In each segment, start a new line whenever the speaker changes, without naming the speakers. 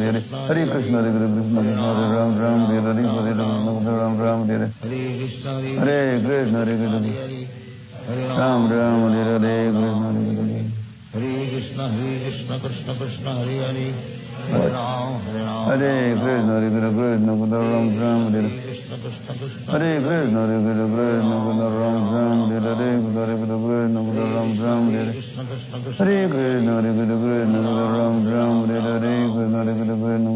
Hare Hare Krishna Hare Krishna Hare Ram Ram Hare Hare Krishna Ram Ram Hare Hare Krishna Hare Krishna Ram Ram Hare Hare Krishna Krishna Krishna Hare Hare Hare Krishna Hare Krishna Ram Ram Hare Hare Krishna Hare Krishna Ram Ram Hare Hare Hare Krishna Ram Ram Hare Hare Krishna Hare Krishna Ram Ram Hare Hare Krishna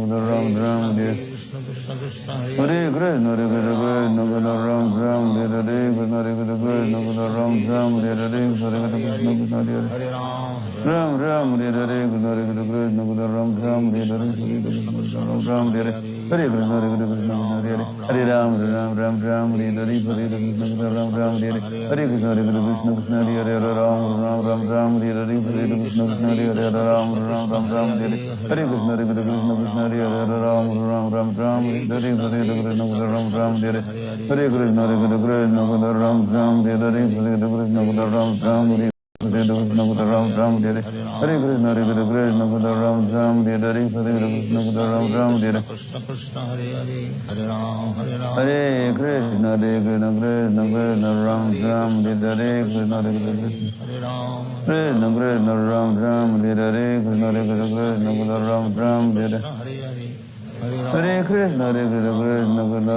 Ram Ram Hare Hare Krishna Hare Krishna Ram Ram Hare Hare Krishna Ram Ram Hare Hare Hare Krishna Hare Ram Ram Hare Hare Krishna Ram Ram Hare Hare Ram Ram Hare Hare Krishna Hare Krishna Hare Ram Ram Ram Ram Hare Hare Krishna Ram Ram Hare Hare Krishna Hare Krishna Krishna Hare Ram Ram Ram Ram Hare Hare Krishna Hare Ram Ram Ram Ram Hare Hare Krishna Hare Krishna Krishna Hare Ram Ram Ram Ram Hare Hare Krishna Ram Ram Hare Hare Krishna Hare Krishna Ram Ram Hare Hare Krishna Ram Ram Hare Hare Krishna Ram Ram Hare Hare Krishna Hare Krishna Ram Ram Hare Hare Krishna Ram Ram Hare Hare Krishna Hare Krishna Ram Ram Hare Hare Krishna Krishna Krishna Ram Ram Hare Hare Krishna Ram Ram Hare Hare Krishna Hare Krishna Ram Ram Hare Hare Krishna Ram Ram Hare Hare Krishna Hare Krishna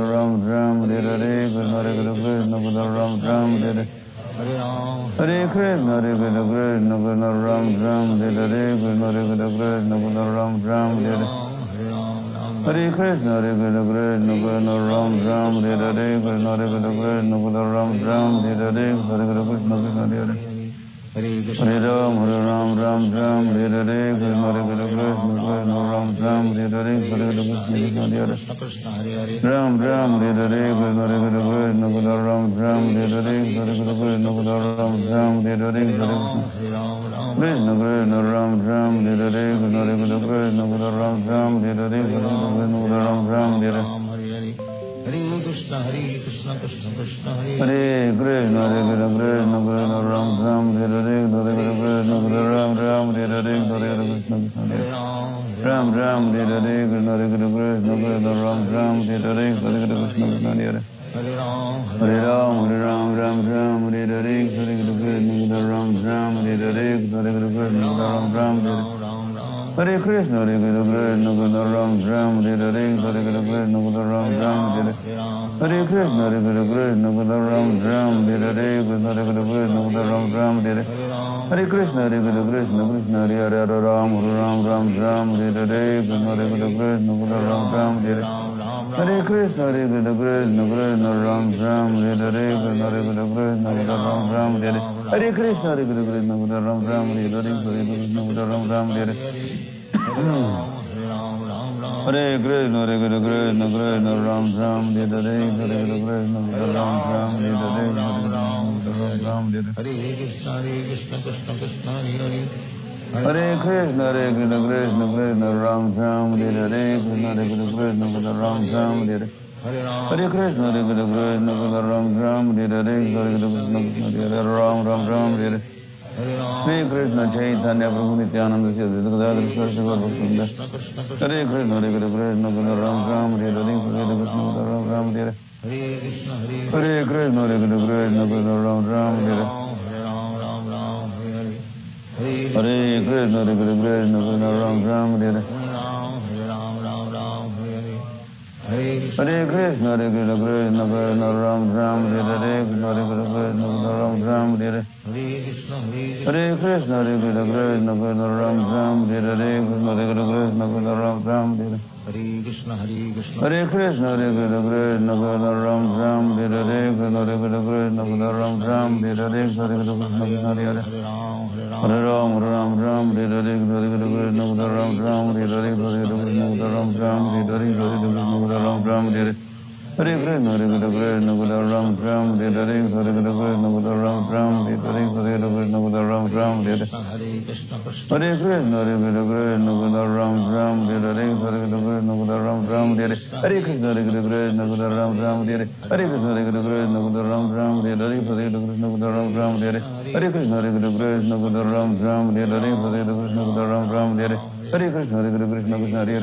Ram Ram Hare Hare Krishna Ram Ram Hare Hare Krishna Hare Krishna Ram Ram Hare Hare Krishna Ram Ram Hare Hare Krishna Hare Hare Ram Ram Ram Ram Hare Hare Krishna Ram Ram Hare Hare Krishna Hare Ram Ram Hare Hare Krishna Ram Ram Hare Hare Krishna Ram Ram Hare Hare Krishna Krishna Ram Ram Hare Hare Krishna Ram Ram Hare Hare Ram Ram Hare Hare Krishna Krishna Krishna Hare Krishna Hare Krishna Ram Ram Hare Hare Ram Ram Hare Hare Krishna Ram Ram Hare Hare Krishna Ram Ram Hare Hare Krishna Hare Hare Ram Ram Ram Hare Hare Krishna Ram Ram Hare Hare Ram Ram Hare Hare Krishna Hare Krishna Ram Ram Hare Hare Krishna Ram Ram Hare Hare Krishna Hare Krishna Ram Ram Hare Hare Krishna Ram Ram Hare Hare Krishna Hare Krishna Krishna Hare Hare Ram Ram Ram Ram Hare Hare Krishna Ram Ram Hare Hare Krishna Hare Krishna Krishna Ram Ram Hare Hare Krishna Ram Ram Hare Hare Krishna Hare Krishna Ram Ram Hare Hare Krishna Ram Ram Hare Hare Krishna Hare Krishna Krishna Ram Ram Hare Hare Krishna Ram Ram Hare Hare Ram Hare Krishna Krishna Krishna Hare Hare Krishna Hare Krishna Krishna Krishna Ram Ram Hare Hare Krishna Ram Ram Hare Hare Krishna Hare Krishna Ram Ram Hare Hare Krishna Ram Ram Hare Shri Krishna Chaitanya Prabhu Nityananda Sri Advaita Shri Bhaktivinoda Hare Krishna Hare Krishna Ram Ram Hare Hare Krishna Ram Ram Hare Hare Krishna Hare Krishna Ram Ram Hare Hare Krishna Hare Krishna Ram Ram Hare Hare Krishna Hare Krishna Ram Ram Hare Hare Krishna Ram Ram Hare Hare Krishna Hare Krishna Ram Ram Hare Hare Krishna Ram Ram Hare Hare Krishna Hare Krishna Ram Ram Hare Hare Krishna Ram Ram Hare Hare Krishna Hare Hare Ram Ram Ram Hare Hare Krishna Ram Ram Hare Hare Krishna Ram Ram Hare Hare Ram Ram Hare Hare Krishna, Hare Krishna, Krishna Krishna, Ram Ram, Hare Hare Krishna, Hare Krishna, Ram Ram, Hare Hare Krishna, Ram Ram, Hare Hare Krishna, Hare Krishna, Krishna Krishna, Ram Ram, Hare Hare Krishna, Ram Ram, Hare Hare Krishna, Hare Krishna, Krishna Krishna, Ram Ram, Hare Hare Krishna, Hare Krishna, Krishna Krishna, Ram Ram, Hare Hare Krishna, Hare Krishna, Ram Ram, Hare Hare Krishna, Hare Krishna, Krishna Krishna, Ram Ram, Hare Hare Krishna, Hare Krishna, Ram Ram, Hare Hare Krishna, Hare Krishna, Krishna Hare Hare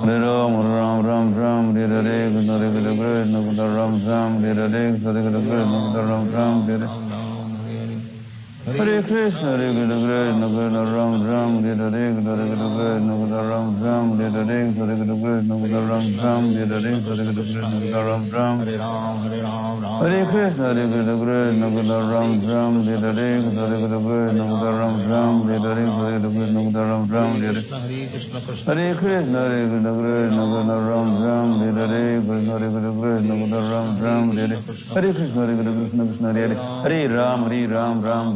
Hare Ram, Ram Ram, Ram, Hare Hare Krishna, Hare Krishna, Krishna Krishna, Ram Ram, Hare Hare Krishna, Hare Krishna, Krishna Hare Hare Hare Ram, Ram Ram, Ram, Hare Hare Krishna, Hare Krishna, Krishna Krishna, Ram Ram, Hare Hare Krishna, Hare Krishna, Krishna Krishna, Ram Ram, Hare Hare Hare Krishna, Hare Krishna, Krishna Krishna, Ram Ram, Hare Hare Krishna, Hare Krishna, Krishna Krishna, Ram Ram, Hare Hare Krishna, Hare Krishna, Krishna Krishna, Ram Ram, Hare Hare Krishna, Hare Krishna, Krishna Krishna, Ram Ram, Hare Krishna, Hare Krishna, Krishna Krishna, Ram Ram, Hare Hare Krishna, Hare Krishna, Krishna Krishna, Ram Ram, Hare Hare Krishna, Hare Krishna, Krishna Krishna, Ram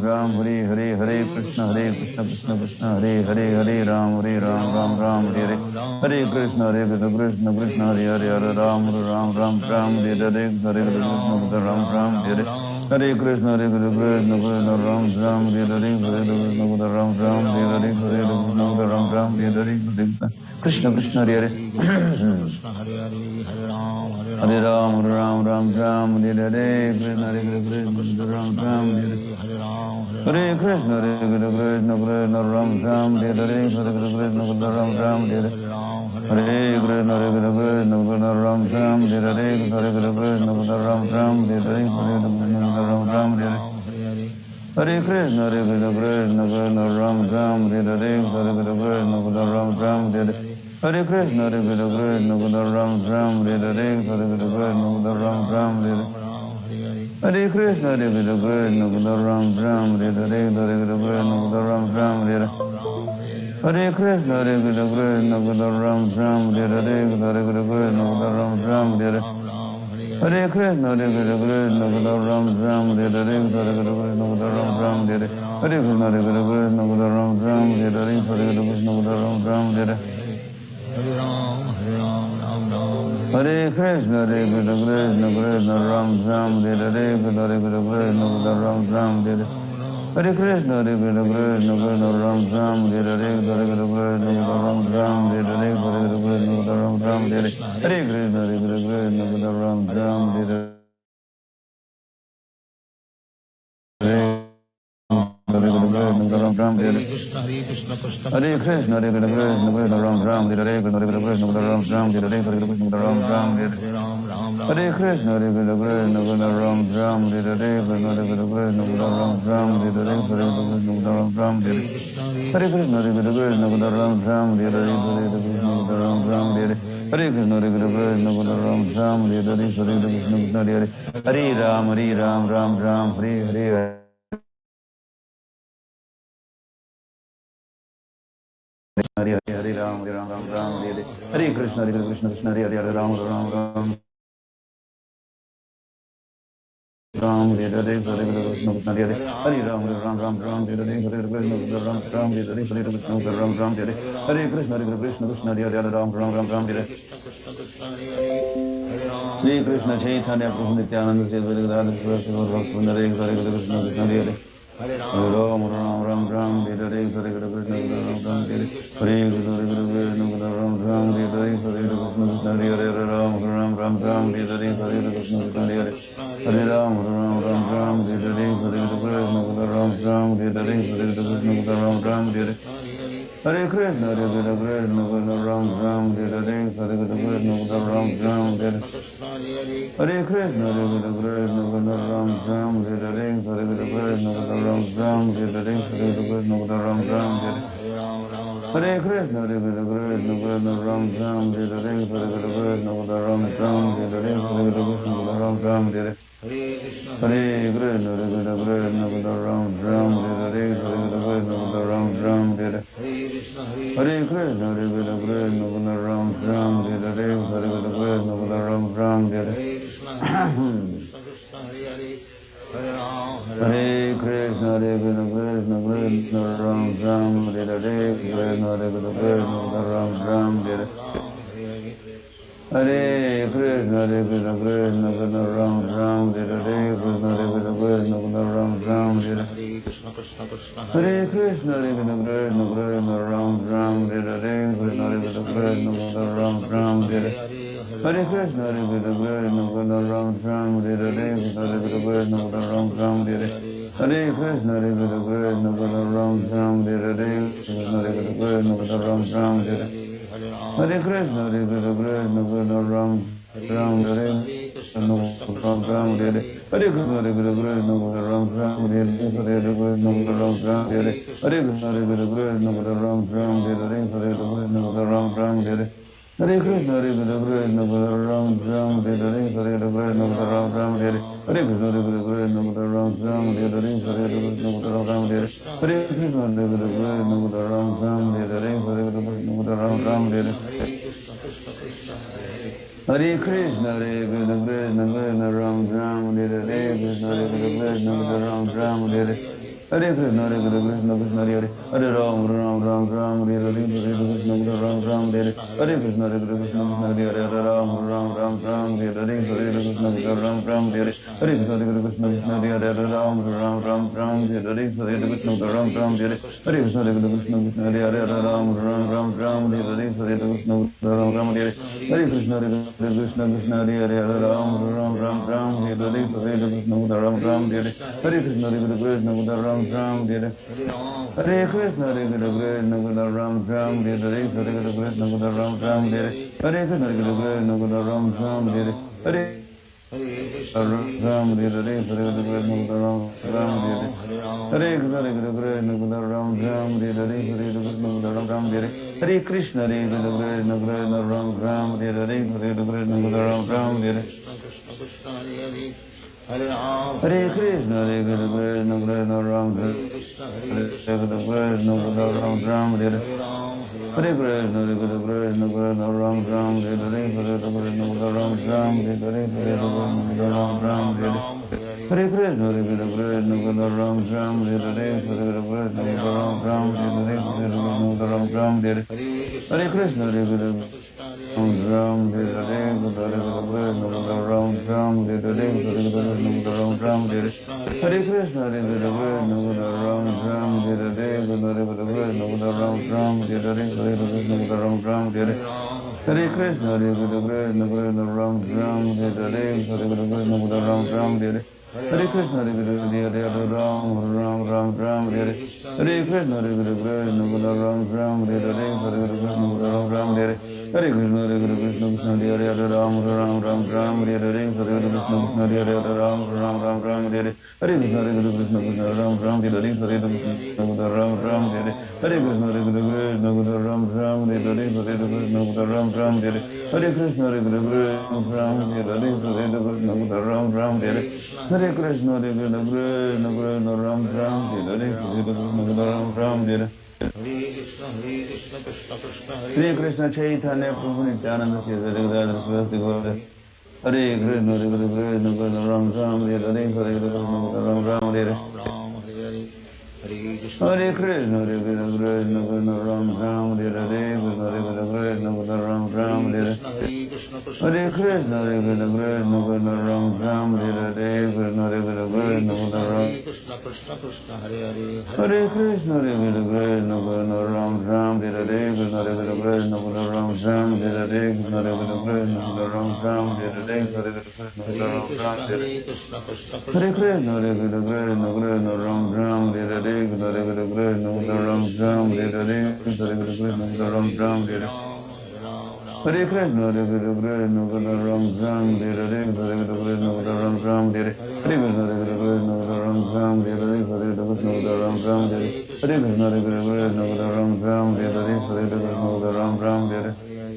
Ram, Hare Hare Hare Krishna, Hare Krishna, Krishna Krishna, Ram Ram, Hare Hare Krishna, Hare Krishna, Krishna Krishna, Ram Ram, Hare Hare Hare Krishna, Hare Krishna, Krishna Krishna, Hare Hare Hare Ram, Ram Ram, Hare Hare, Hare Krishna, Krishna Krishna, Hare Hare, Hare Ram, Ram Hare Hare Hare Krishna, Krishna Krishna, Hare Hare, Hare Ram, Ram Hare Hare, Hare Krishna, Ram Hare Hare Hare Krishna, Krishna Krishna, Ram Hare Hare, Hare Krishna, Ram Hare Hare, Hare Krishna, Ram Hare Hare, Krishna Krishna, Hare Hare Hare Ram, Ram Hare Hare, Krishna Krishna, Ram Hare Hare Hare Krishna, Krishna Krishna, Ram Hare Hare, Hare Krishna, Ram Hare Hare Hare Krishna, Krishna Krishna, Ram Hare Hare, Hare Krishna, Ram Hare Hare, Hare Krishna, Ram Hare Hare Hare Krishna, Krishna Krishna, Ram Hare Hare, Hare Krishna, Ram Hare Hare Hare Krishna, Krishna Krishna, Ram Hare Hare, Hare Krishna, Ram Hare Hare Hare Krishna, Krishna Krishna, Ram Hare Hare, Hare Krishna, Ram Hare Hare Hare Krishna, Krishna Krishna, Ram Hare Hare, Hare Krishna, Ram Hare Hare Hare Krishna, Krishna Krishna, Ram Hare Hare, Hare Krishna, Ram Hare Hare Hare Krishna, Krishna Krishna, Ram Hare Hare, Hare Krishna, Ram Hare Hare Hare Krishna, Krishna Krishna, Ram Hare Hare, Hare Krishna, Ram Hare Hare Hare Krishna, Krishna Krishna, Ram Hare Hare, Hare Krishna, Ram Hare Hare, Hare Krishna, Ram Hare Hare Hare Krishna, Krishna Krishna, Ram Hare Hare Hare Krishna, Ram Ram, Hare Hare, Hare Krishna, Ram Ram, Hare Hare, Hare Krishna, Ram Ram, Hare Hare Krishna, Ram Ram, Hare Hare, Hare Krishna, Ram Ram, Hare Hare, Hare Krishna, Ram Ram, Hare Hare Krishna, Ram Ram, Hare Hare, Hare Krishna, Ram Ram, Hare Hare Krishna, Ram Ram, Hare Hare, Hare Krishna, Hare Hare Ram, Ram Ram, Hare Hare Hare Hare Ram, Ram Ram, Hare Hare Hare Krishna, Krishna, Hare Hare, Ram Ram, Ram Hare Hare, Hare Krishna, Hare Hare Hare Ram, Ram Hare Hare, Hare Krishna, Ram Hare Hare, Hare Krishna, Ram Hare Hare Krishna, Krishna, Hare Hare, Ram Hare Shri Krishna Chaitanya Prabhu Nityananda Sri Gadadhar Shivasri Gaur Bhaktivinoda Hare Krishna, Hare Hare Hare Ram, Ram, Hare Hare, Hare Krishna, Ram Hare Hare, Hare Krishna, Ram Hare Hare, Hare Krishna, Hare Hare, Ram, Ram, Hare Hare, Hare Krishna, Hare Hare, Hare Ram, Ram, Hare Hare, Hare Krishna, Ram Hare Hare, Hare Krishna, Ram Hare Hare, Hare Krishna, Ram Hare Hare, Hare Krishna, Ram Hare Hare, Hare Krishna, Ram Hare Hare, Hare Krishna, Ram Hare Hare, Hare Krishna, Ram Hare Hare Krishna, Ram Hare Hare, Hare Krishna, Ram Hare Hare, Hare Krishna, Ram Hare Hare, Hare Krishna, Ram Hare Hare Hare Krishna, Ram Hare Hare, Hare Krishna, Ram Hare Hare Hare Krishna, Ram Hare Hare, Hare Krishna, Ram Hare Hare Hare Krishna, Hare Krishna, Krishna Krishna, Ram Ram, Hare Krishna, Hare Krishna, Krishna Ram Ram, Hare Krishna, Hare Krishna, Krishna Krishna, Ram Ram, Hare Krishna, Hare Krishna, Krishna Ram Ram, Hare Krishna, Hare Krishna, Krishna Krishna, Ram Ram, Hare Krishna, Hare Krishna, Krishna Ram Ram, Hare Krishna, Hare Krishna, Krishna Krishna, Ram Ram, Hare Krishna, Hare Krishna, Krishna Ram Ram, Hare Krishna, Hare Krishna, Krishna Krishna, Ram Ram, Hare Krishna, Hare Krishna, Krishna Ram Ram, Hare Krishna, Hare Krishna, Krishna Krishna, Ram Ram, Hare Krishna, Ram Ram, Hare Krishna, Hare Krishna, Krishna Ram Ram, Hare Krishna, Hare Krishna, Ram Ram, Hare Krishna, Hare Krishna, Krishna Ram Ram, Hare Krishna, Hare Krishna, Ram Ram, Hare Hare Krishna, Hare Krishna, Krishna Ram Ram, Hare Krishna, Hare Krishna, Ram Ram, Hare Krishna, Hare Krishna, Krishna Ram Ram, Hare Krishna, Hare Krishna, Ram Ram, Hare Krishna, Hare Krishna, Krishna Ram Ram, Hare Krishna, Hare Krishna, Ram Ram, Hare Hare Krishna, Hare Krishna, Krishna Krishna, Ram Ram, Hare Krishna, Hare Krishna, Krishna Ram Ram, Hare Hare Krishna, Hare Krishna, Krishna Krishna, Hare Hare Ram, Ram Ram, Ram Hare Hare Krishna, Ram Ram, Hare Hare Krishna, Hare Krishna, Krishna Krishna, Hare Hare Ram, Ram Ram, Ram Hare Hare Krishna, Ram Ram, Hare Hare Krishna, Hare Krishna, Krishna Hare Hare Ram, Ram Ram, Ram Hare Hare Krishna, Ram Ram, Hare Hare Krishna, Hare Krishna, Krishna Hare Hare Ram, Ram Ram, Ram Hare Hare Krishna, Ram Ram, Hare Hare Krishna, Hare Krishna, Krishna Hare Hare Ram, Ram Ram, Ram Hare Hare Krishna, Ram Ram, Hare Hare Krishna, Hare Krishna, Ram Ram, Hare Hare Krishna, Hare Krishna, Ram Ram, Hare Hare Krishna, Ram Ram, Hare Hare Krishna, Hare Krishna, Ram Ram, Hare Hare Ram, Hare Hare Krishna, Ram Ram, Hare Hare Krishna, Hare Krishna, Ram Ram, Hare Hare Krishna, Ram Ram, Hare Hare Krishna, Hare Krishna, Ram Ram, Hare Hare Krishna, Ram Ram, Hare Hare Krishna, Hare Krishna, Krishna Ram, Hare Krishna, Ram Ram, Hare Hare Krishna, Hare Krishna, Krishna Ram Ram, Hare Hare Krishna, Ram Ram, Hare Hare Krishna, Ram Ram, Hare Hare Krishna, Hare Krishna, Krishna Ram Ram, Hare Hare Krishna, Ram Ram, Hare Hare Krishna, Ram Ram, Hare Hare Krishna, Hare Krishna, Ram Ram, Hare Hare Krishna, Ram Ram, Hare Hare Krishna, Ram Ram, Hare Hare Krishna, Hare Krishna, Ram Ram, Hare Hare Krishna, Ram Ram, Hare Hare Krishna, Ram Ram, Hare Hare Krishna, Hare Krishna, Ram Ram, Hare Hare Krishna, Ram Ram, Hare Hare Krishna, Hare Krishna, Hare Ram, Ram Ram, Ram Hare Hare Krishna, Hare Krishna, Ram Ram, Hare Hare Krishna, Ram Ram, Hare Hare Krishna, Hare Krishna, Krishna Hare Ram, Ram Ram, Ram Hare Hare Krishna, Krishna Hare Ram, Ram Ram, Ram Hare Hare Krishna, Hare Krishna, Krishna Ram Ram, Hare Hare Krishna, Ram Ram, Hare Hare Krishna, Hare Krishna, Ram Ram, Hare Hare Krishna, Ram Ram, Hare Hare Krishna, Hare Krishna, Ram Hare Hare Krishna, Ram Ram, Hare Hare Krishna, Hare Krishna, Ram Ram, Hare Hare Krishna, Ram Ram, Hare Shri Krishna Chaitanya Prabhu Nityananda Shri Gadadhar Sivasti Gaura Hare Krishna, Hare Krishna, Ram Ram, Hare Hare Krishna, Ram Ram, Hare Hare Krishna, Hare Krishna, Ram Ram, Hare Hare Krishna, Ram Ram, Hare Hare Krishna, Hare Krishna, Ram Ram, Hare Hare Krishna, Hare Krishna, Hare Krishna, Ram Ram, Hare Hare Krishna, Ram Ram, Hare Hare Krishna, Ram Ram, Hare Hare Krishna, Ram Ram, Hare Hare Krishna, Hare Krishna, Ram Ram, Hare Hare Krishna, Ram Ram, Hare Hare Krishna, Ram Ram, Hare Hare Krishna, Hare Krishna, Ram Ram, Hare Hare Krishna, Ram Ram, Hare Hare Krishna, Hare Krishna, Ram Ram, Hare Hare Krishna, Ram Ram, Hare Hare Krishna, Hare Krishna, Ram Ram, Hare Hare Krishna, Ram Ram, Hare Hare Krishna, Krishna Krishna, Ram Ram, Hare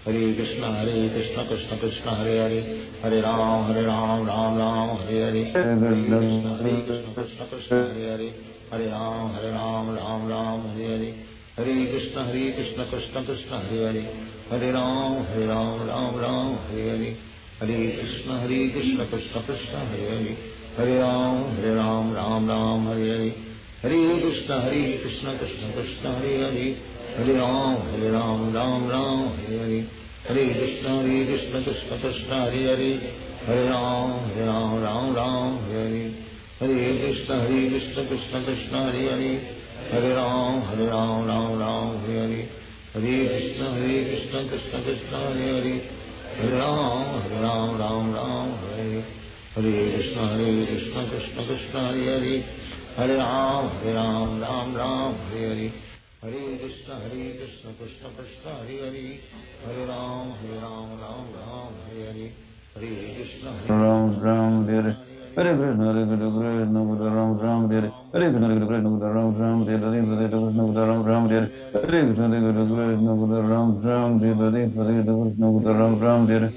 Hare Krishna Krishna Krishna Hare Hare, Hare Ram Ram Ram Hare Hare, Hare Krishna Krishna Krishna Hare Hare, Hare Ram Ram Hare Hare, Hare Krishna Krishna Krishna Hare Hare, Hare Ram Ram Hare Hare, Hare Krishna Krishna Krishna Hare Hare, Hare Ram Ram Hare Hare, Hare Krishna Krishna Krishna Hare Hare, Hare Ram Ram Hare Hare, Hare Krishna Krishna Krishna Hare Hare, Hare Ram Ram Hare Hare, Hare Krishna Krishna Krishna Hare Hare, Hare Ram Ram Hare Hare, Hare Krishna Krishna Krishna Hare Hare, Hare Ram Ram Hare Hare, Hare Krishna Krishna Krishna Hare Hare, Hare Ram Ram Hare Hare, Hare Krishna Krishna Krishna Hare Hare, Hare Ram Hare Hare, Hare Krishna
Ram Ram Hare Hare Krishna Ram Ram Hare Hare Krishna Krishna Ram Ram Hare Hare Krishna Ram Ram Hare Hare Krishna Ram Ram Hare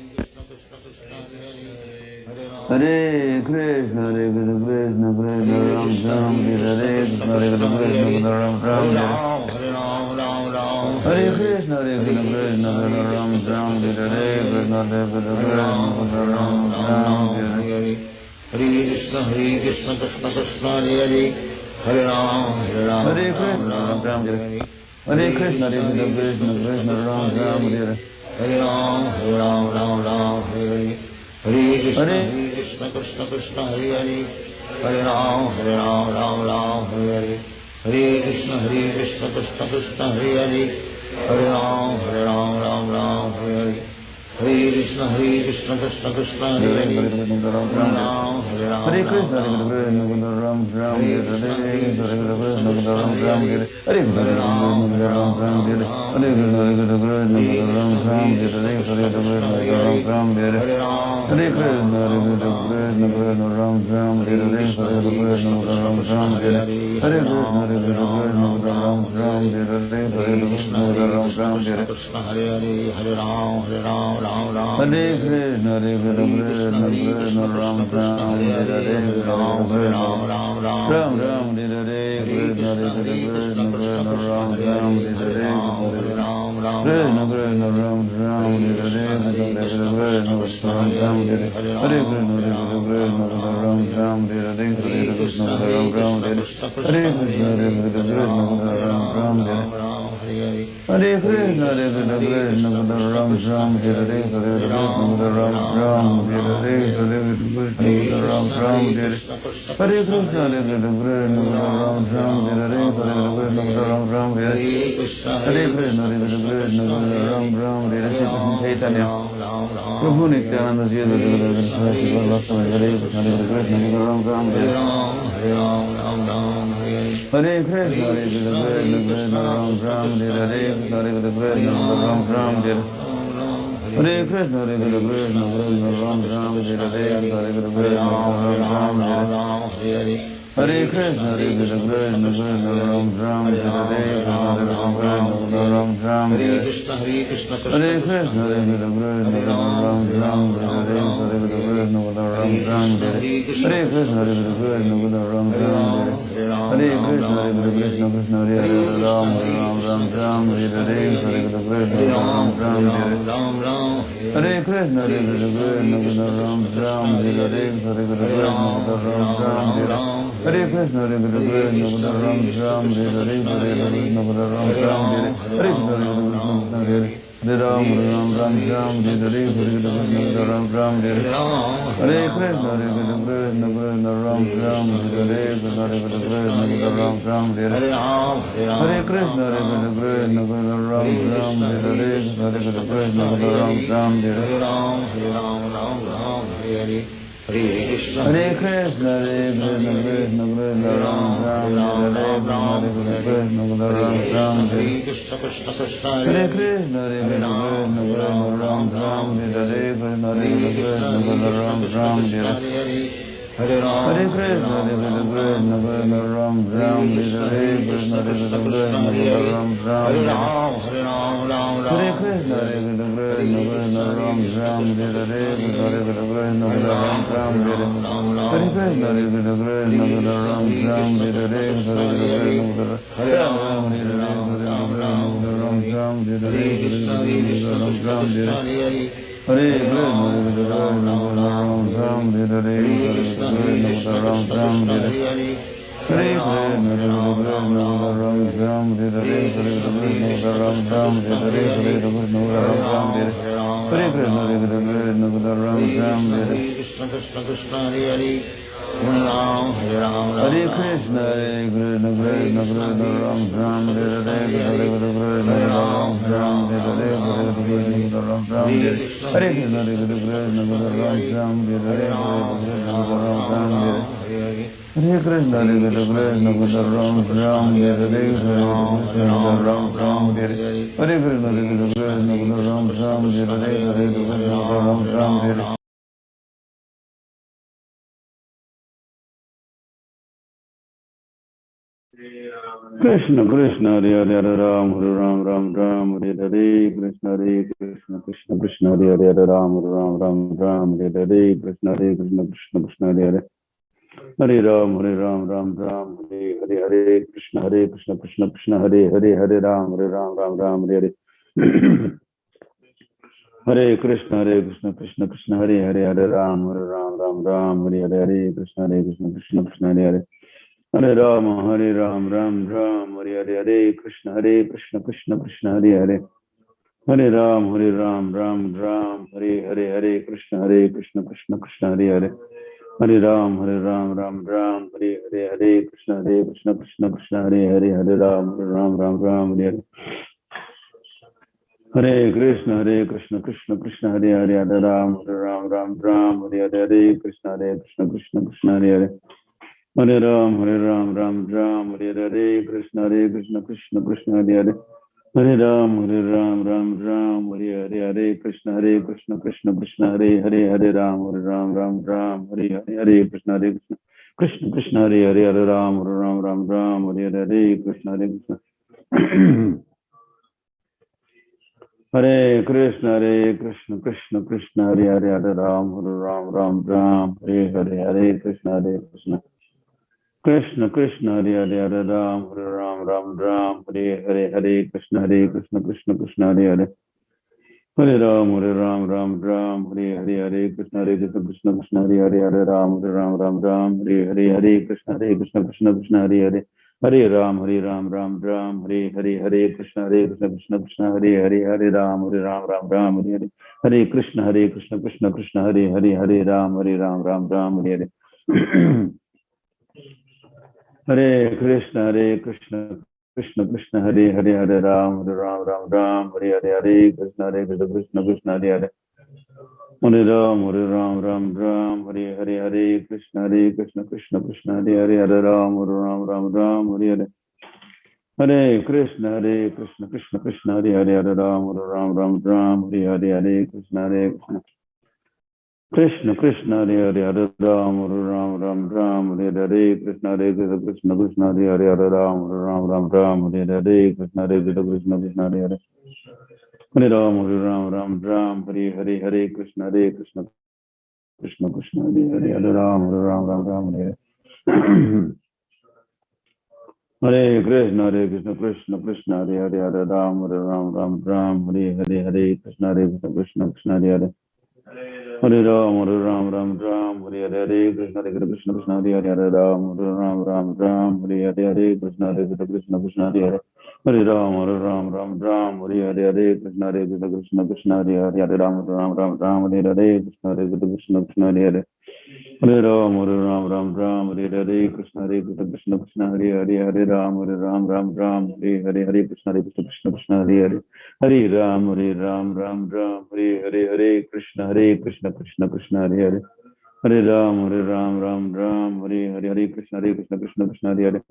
Hare Krishna Ram Ram Hare Hare Krishna Krishna Ram Ram Hare Hare Krishna Ram Ram Hare Hare Krishna Ram Ram Hare Hare Krishna Ram Ram Hare
Hare Krishna Krishna Krishna Hare Hare, Hare Ram
Krishna Ram Ram Hare Hare Krishna Krishna Ram Ram Hare
Hare Ram Hare Hare, Hare Krishna Krishna Krishna Hare Hare, Hare Ram Hare Hare, Hare Krishna Krishna Krishna Hare Hare, Hare Ram Hare Hare, Hare Krishna Krishna Krishna Hare Hare, Hare
Krishna Ram Ram Hare Hare Hare Krishna Ram Ram Hare Hare Krishna Ram Ram Hare Hare Hare Krishna Ram Ram Hare Hare Hare Krishna Ram Ram Hare Hare Hare Krishna Ram Ram Hare Hare Hare Krishna Ram Ram Hare Hare
Hare Hare Ram
Hare Krishna Ram Ram Hare Hare Ram Ram Hare Hare Krishna Ram Ram Hare Hare Krishna Ram Ram Hare Hare Ram Ram Hare Hare Krishna Ram Ram Hare Hare Krishna Ram Ram Hare Hare Krishna Ram Ram Hare Hare Krishna Ram Ram Hare Hare Hare Krishna Ram Ram Hare Hare Krishna Ram Ram Hare Chaitanya Prabhu Nityananda Ji Hare Krishna Hare Krishna Ram Ram Hare Hare Krishna Ram Ram Hare Hare Ram Ram Hare Hare Krishna Ram Ram Hare Hare Ram Ram Hare Hare Krishna Ram Ram Hare Hare Ram Ram Hare Hare Krishna Ram Ram Hare Hare Ram Ram Hare Hare Krishna Ram Ram Hare Hare Krishna Krishna Hare Hare Ram Ram Ram Hare Hare Ram Ram Hare Hare Krishna Ram Ram Hare Hare Ram Ram Hare Hare Krishna Ram Ram Hare Hare Ram Ram Hare Hare Krishna Hare Ram Ram Ram Hare Hare Ram Ram Hare Hare Krishna Ram Ram Hare Hare Ram Ram Hare Hare Krishna Ram Ram Hare Hare Ram Ram Hare Hare Krishna Hare Krishna Ram Ram Hare Hare Ram Ram Hare Hare Krishna Ram Ram Hare Hare Ram Ram Hare
Hare Ram,
Hare Krishna, Hare Krishna, Krishna Ram Ram, Hare Krishna, Krishna Krishna, Ram Ram,
Hare Ram, Hare Ram, Ram Ram.
Hare Krishna, Hare Krishna, Krishna Krishna, Ram Ram, Hare Krishna, Hare Krishna, Krishna Ram Ram, Hare Krishna, Hare Krishna, Krishna Krishna, Ram Ram, Hare Krishna, Hare Krishna, Ram Ram, Hare Krishna, Ram Ram, Hare Krishna, Ram Ram, Hare Krishna, Hare Krishna, Ram Ram, Hare Krishna, Ram Ram, Hare Hare Krishna, Hare Krishna, Ram Ram, Hare Krishna, Ram Ram, Hare Krishna, Ram Ram, Hare Krishna, Hare Krishna, Ram Ram, Hare
Krishna Krishna Krishna Hare Hare, Hare Ram, Hare Ram, Ram
Hare Krishna, Hare Krishna, Krishna Krishna, Ram Ram, Hare Krishna, Ram Ram, Hare Krishna, Ram Ram, Hare Krishna, Hare Krishna, Ram Ram, Hare Krishna, Ram Ram, Hare Hare Krishna, Hare Krishna, Krishna Ram Ram, Hare Krishna, Ram Ram, Hare Hare Krishna, Hare Krishna, Ram Ram, Hare Krishna, Ram Ram, Hare Krishna Krishna, Hare Hare Ram, Hare Ram, Ram Ram, Hare Hare Krishna, Hare Krishna, Krishna Krishna, Hare Hare Ram, Hare Ram, Ram Ram, Hare Hare Krishna, Hare Krishna, Krishna Krishna, Hare Hare Hare Ram, Ram Ram, Hare Hare, Hare Krishna, Krishna Krishna, Hare Hare, Hare Ram, Ram Ram, Hare Hare. Hare Krishna, Krishna Krishna, Hare Hare, Hare Ram, Ram Ram, Hare Hare, Hare Krishna, Krishna Krishna, Hare Hare. Hare Ram, Ram Ram, Hare Hare, Hare Krishna, Krishna Krishna, Hare Hare. Hare Ram, Ram Ram, Hare Hare, Hare Krishna, Krishna Krishna, Hare Hare. Hare Ram, Ram Ram, Hare Hare, Hare Krishna, Krishna Krishna, Hare Hare, Hare Ram, Ram Ram, Hare Hare. Hare Krishna, Krishna Krishna, Hare Hare, Hare Ram, Ram Ram, Hare Hare, Hare Krishna, Krishna Krishna, Hare Hare. Hare Ram, Ram Ram, Hare Hare, Krishna Krishna Krishna, Hare Hare. Hare Ram, Ram Ram, Hare Hare, Hare Krishna Krishna Krishna, Hare Hare, Hare Ram, Ram Ram, Hare Hare, Hare Krishna Krishna Krishna, Hare Hare, Hare Ram, Ram Ram, Hare Hare, Hare Krishna Krishna. Hare Krishna, Krishna Krishna, Hare Hare, Hare Ram, Ram Ram, Hare Hare, Hare Krishna Krishna. Krishna Krishna, Hare Hare, Hare Ram, Ram Ram, Hare Hare, Hare Krishna Krishna Krishna, Hare Hare. Hare Ram, Ram Ram, Hare Hare, Hare Krishna Krishna Krishna, Hare Hare, Hare Ram, Ram Ram, Hare Hare, Hare Krishna Krishna Krishna, Hare Hare. Hare Ram, Ram Ram, Hare Hare, Hare Krishna Krishna Krishna, Hare Hare, Hare Ram, Ram Ram, Hare Hare. Hare Krishna Krishna Krishna, Hare Hare, Hare Ram, Ram Ram, Hare Hare. Hare Krishna Krishna Krishna, Hare Hare, Hare Ram, Ram, Hare Hare, Hare Krishna Krishna Krishna, Hare Hare. Hare Ram, Ram Ram, Hare Hare, Hare Krishna Krishna Krishna, Hare Hare, Hare Ram, Ram, Hare Hare. Hare Krishna Krishna Krishna, Hare Hare, Hare Ram, Ram, Hare Hare, Hare Krishna Krishna Krishna, Hare Hare, Hare Ram, Ram, Hare Hare, Krishna Krishna Krishna, Hare Hare, Hare Ram, Ram, Hare Hare, Krishna Krishna Krishna, Hare Hare. Hare Ram, Ram, Hare Hare, Hare Krishna Krishna Krishna, Hare Hare, Hare Ram, Ram, Hare Hare. Hare Krishna Krishna Krishna, Hare Hare, Hare Ram, Ram, Hare Hare, Hare Krishna Krishna Krishna, Hare Hare. Hare Ram, Ram, Hare Hare, Hare Krishna Krishna, Hare Hare, Hare Ram, Ram, Hare Hare, Hare Krishna Krishna Krishna, Hare Hare. Hare Ram, Ram, Hare Hare, Hare Krishna Krishna Krishna, Hare Hare, Hare Ram, Ram, Hare Hare, Krishna Krishna Krishna, Hare Hare. Hare Ram, Ram, Hare Hare, Krishna Krishna Krishna, Hare Hare, Hare Ram, Ram, Hare Hare, Hare Krishna Krishna Krishna, Hare Hare. Hare Ram, Ram, Hare Hare, Hare Krishna Krishna Krishna, Hare Hare. Hare Ram, Ram, Hare Hare, Hare Krishna Krishna Krishna, Hare Hare.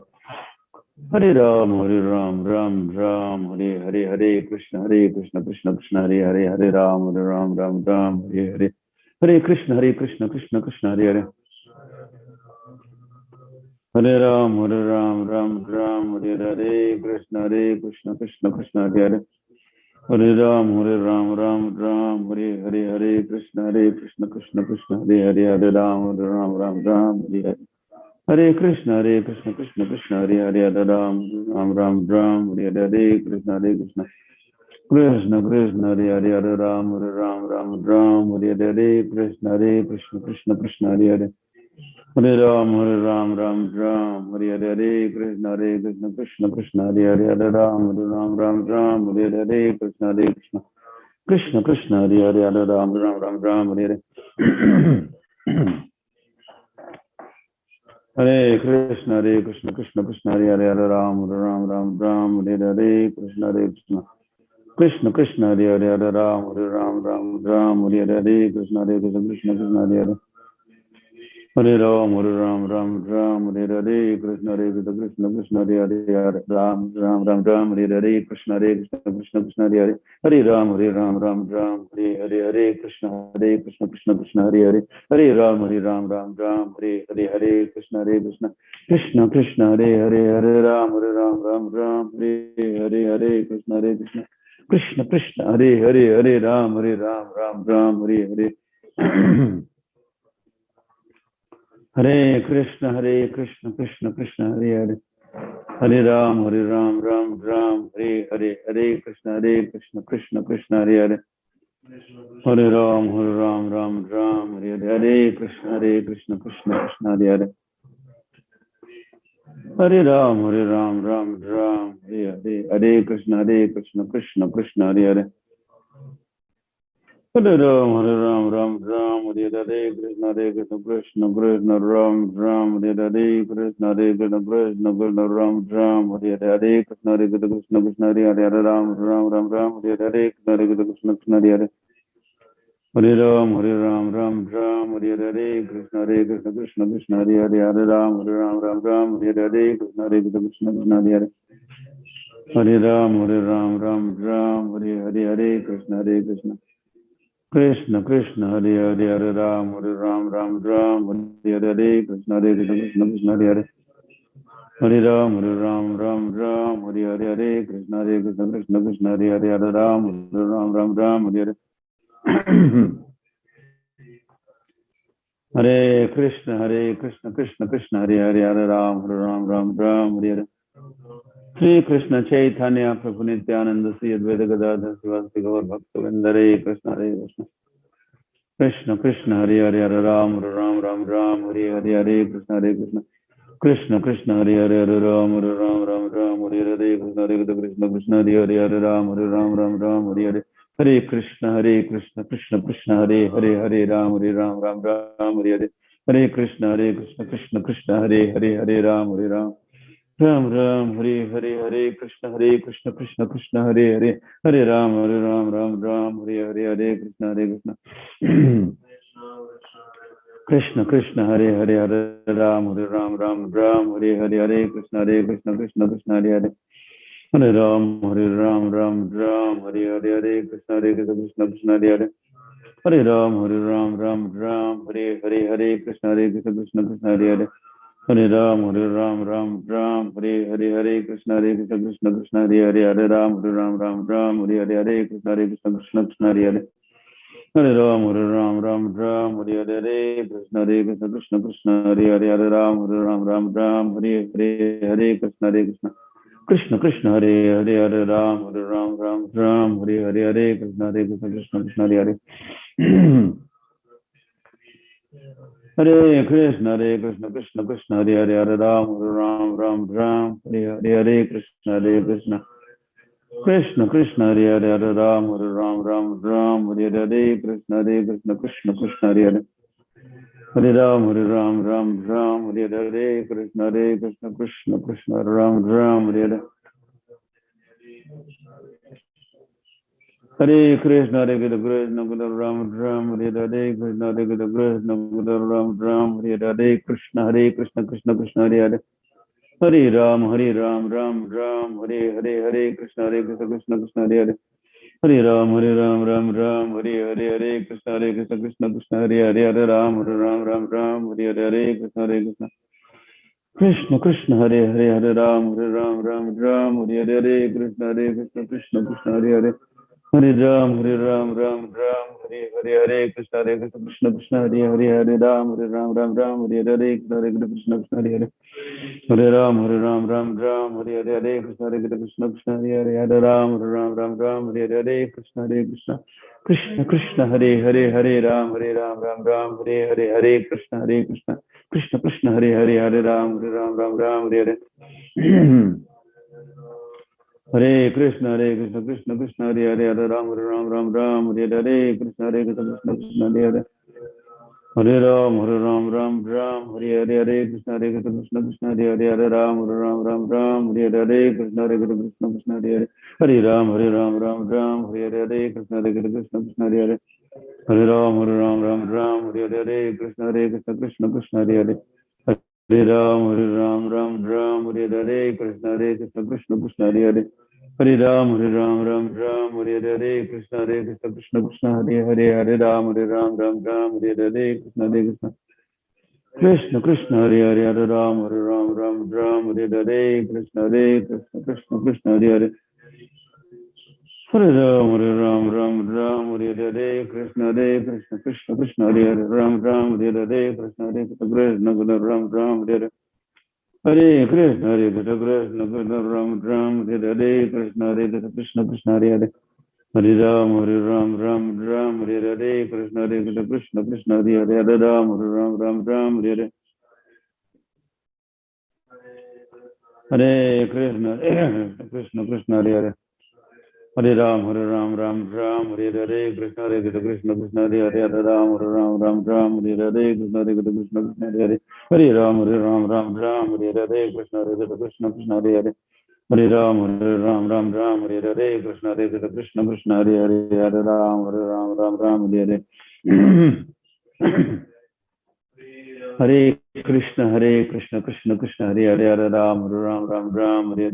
Hare Ram, Ram, Hare Hare, Hare Krishna Krishna Krishna, Hare Hare, Hare Ram, Ram, Hare Hare, Hare Krishna Krishna Krishna, Hare Hare. Hare Ram, Ram Ram, Hare Krishna, Krishna Krishna, Hare Hare Ram, Ram Ram, Hare Krishna, Krishna Krishna, Hare Ram, Ram, Hare Krishna, Krishna Krishna, Hare Ram, Ram, Hare Krishna, Krishna Krishna, Hare Ram, Ram, Hare Krishna, Krishna Krishna, Hare Hare Ram, Ram, Hare Krishna, Krishna Krishna, Hare Ram, Ram, Hare Krishna, Krishna Krishna, Hare Ram, Hare Hare Krishna, Krishna Krishna, Hare Ram, Ram, Hare Krishna, Krishna Krishna, Hare Ram, Ram, Hare Krishna, Krishna Krishna, Hare Hare Ram, Ram, Hare Krishna, Krishna Hare Ram, Hare Krishna, Krishna Krishna, Hare Hare Ram, Hare Krishna, Krishna Hare Hare Ram, Hare Krishna, Krishna Krishna, Hare Ram, Hare Krishna, Krishna Krishna, Hare Ram, Hare Hare Krishna, Krishna Krishna, Hare Hare, Hare Ram, Ram, Hare Krishna, Krishna Krishna, Hare Hare, Hare Ram, Ram, Hare Krishna, Krishna Krishna, Hare Hare, Hare Ram, Ram, Hare Krishna, Krishna Krishna, Hare Hare. Hare Ram, Ram, Hare Krishna, Krishna Ram, Hare Krishna, Krishna Ram, Hare Krishna, Krishna Hare Ram, Hare Krishna, Krishna Hare Hare Ram, Hare Krishna, Krishna Hare Ram, Hare Krishna, Krishna Hare Hare Ram, Hare Krishna, Krishna Krishna, Hare Ram, Hare Krishna, Krishna Hare Hare Ram, Hare Krishna, Krishna Hare Ram, Hare Hare Krishna, Krishna Hare Ram, Hare Sri Krishna Chaitanya Prabhu Nityananda Sri Advaita Gadadhar Sivasti Gaur Bhakta Vrinda, Hare Krishna, Krishna Krishna, Hare Ram, Hare Krishna, Krishna Krishna, Hare Ram, Hare Krishna, Krishna Hare Ram, Hare Hare Krishna, Krishna Krishna, Hare Ram, Hare Krishna, Krishna Hare Ram, Ram, Hare Krishna, Krishna Hare Ram, Hare Krishna, Krishna Krishna, Hare Ram, Hare Krishna, Krishna Hare Ram, Hare Krishna, Krishna Hare Ram, Hare Krishna, Krishna Hare Ram, Hare Krishna, Krishna Hare Ram, Hare Krishna, Krishna Hare Ram, Hare Krishna, Krishna Hare Ram, Hare Krishna, Krishna Hare Ram, Hare Krishna, Hare Hare Krishna, Krishna Hare Ram, Hare Krishna, Krishna Hare Ram, Hare Krishna, Krishna Hare Hare Ram, Hare Krishna, Krishna Ram, Hare Hare Krishna, Krishna Ram, Hare Krishna, Krishna Ram, Hare Krishna, Krishna Hare Hare Ram, Hare Krishna, Krishna Hare Hare Ram, Hare Krishna, Krishna Hare Hare Ram, Hare Krishna, Krishna Krishna Hare Hare Hare Ram Ram Ram Hare Hare Krishna Krishna Krishna Hare Hare Hare Ram Ram Hare Hare Krishna Krishna Krishna Hare Hare Hare Ram Ram Hare Hare Krishna Krishna Hare Hare Hare Ram Hare Hare Krishna Krishna Krishna Hare Hare Hare Ram Hare Hare Krishna Krishna Krishna Krishna Hare Hare Ram Hare Hare Krishna Krishna Krishna Krishna Hare Hare Ram Hare Hare Hare Krishna Krishna Krishna Hare Hare Ram Hare Hare Krishna Krishna Krishna Hare Hare Hare Ram Hare Hare Krishna Krishna Krishna Hare Hare Ram Hare Hare Krishna Krishna Krishna Hare Hare Hare Ram Hare Hare Krishna Krishna Krishna Hare Hare Hare Ram Hare Hare Krishna Krishna Krishna Hare Hare Hare Ram Hare Hare Krishna Krishna Krishna Hare Hare Hare Ram Hare Hare Krishna Krishna Krishna Hare Hare Hare Ram Hare Hare Krishna Krishna Hare Hare Hare Ram Hare Hare Krishna Krishna Krishna Hare Hare Hare Ram Hare Hare Krishna Krishna Krishna Hare Hare Ram Hare Hare Krishna Krishna Hare Hare Hare Krishna Krishna Ram Hare Hare Krishna Krishna Krishna Hare Hare Hare Ram Hare Hare Krishna Krishna Krishna Hare Hare Hare Ram Hare Hare Hare Krishna Krishna Krishna Hare Hare Hare Ram Hare Hare Krishna Krishna Krishna Hare Hare Hare Ram Hare Hare Krishna Krishna Krishna Hare Hare Hare Ram Hare Hare Krishna Krishna Krishna Hare Hare Hare Ram Hare Hare Krishna Krishna Krishna Hare Hare Hare Ram Hare Hare Hare Krishna Krishna Krishna Hare Hare Hare Ram Hare Hare Krishna Krishna Krishna Hare Hare Hare Ram Hare Hare Krishna Krishna Krishna Hare Hare Hare Ram Hare Hare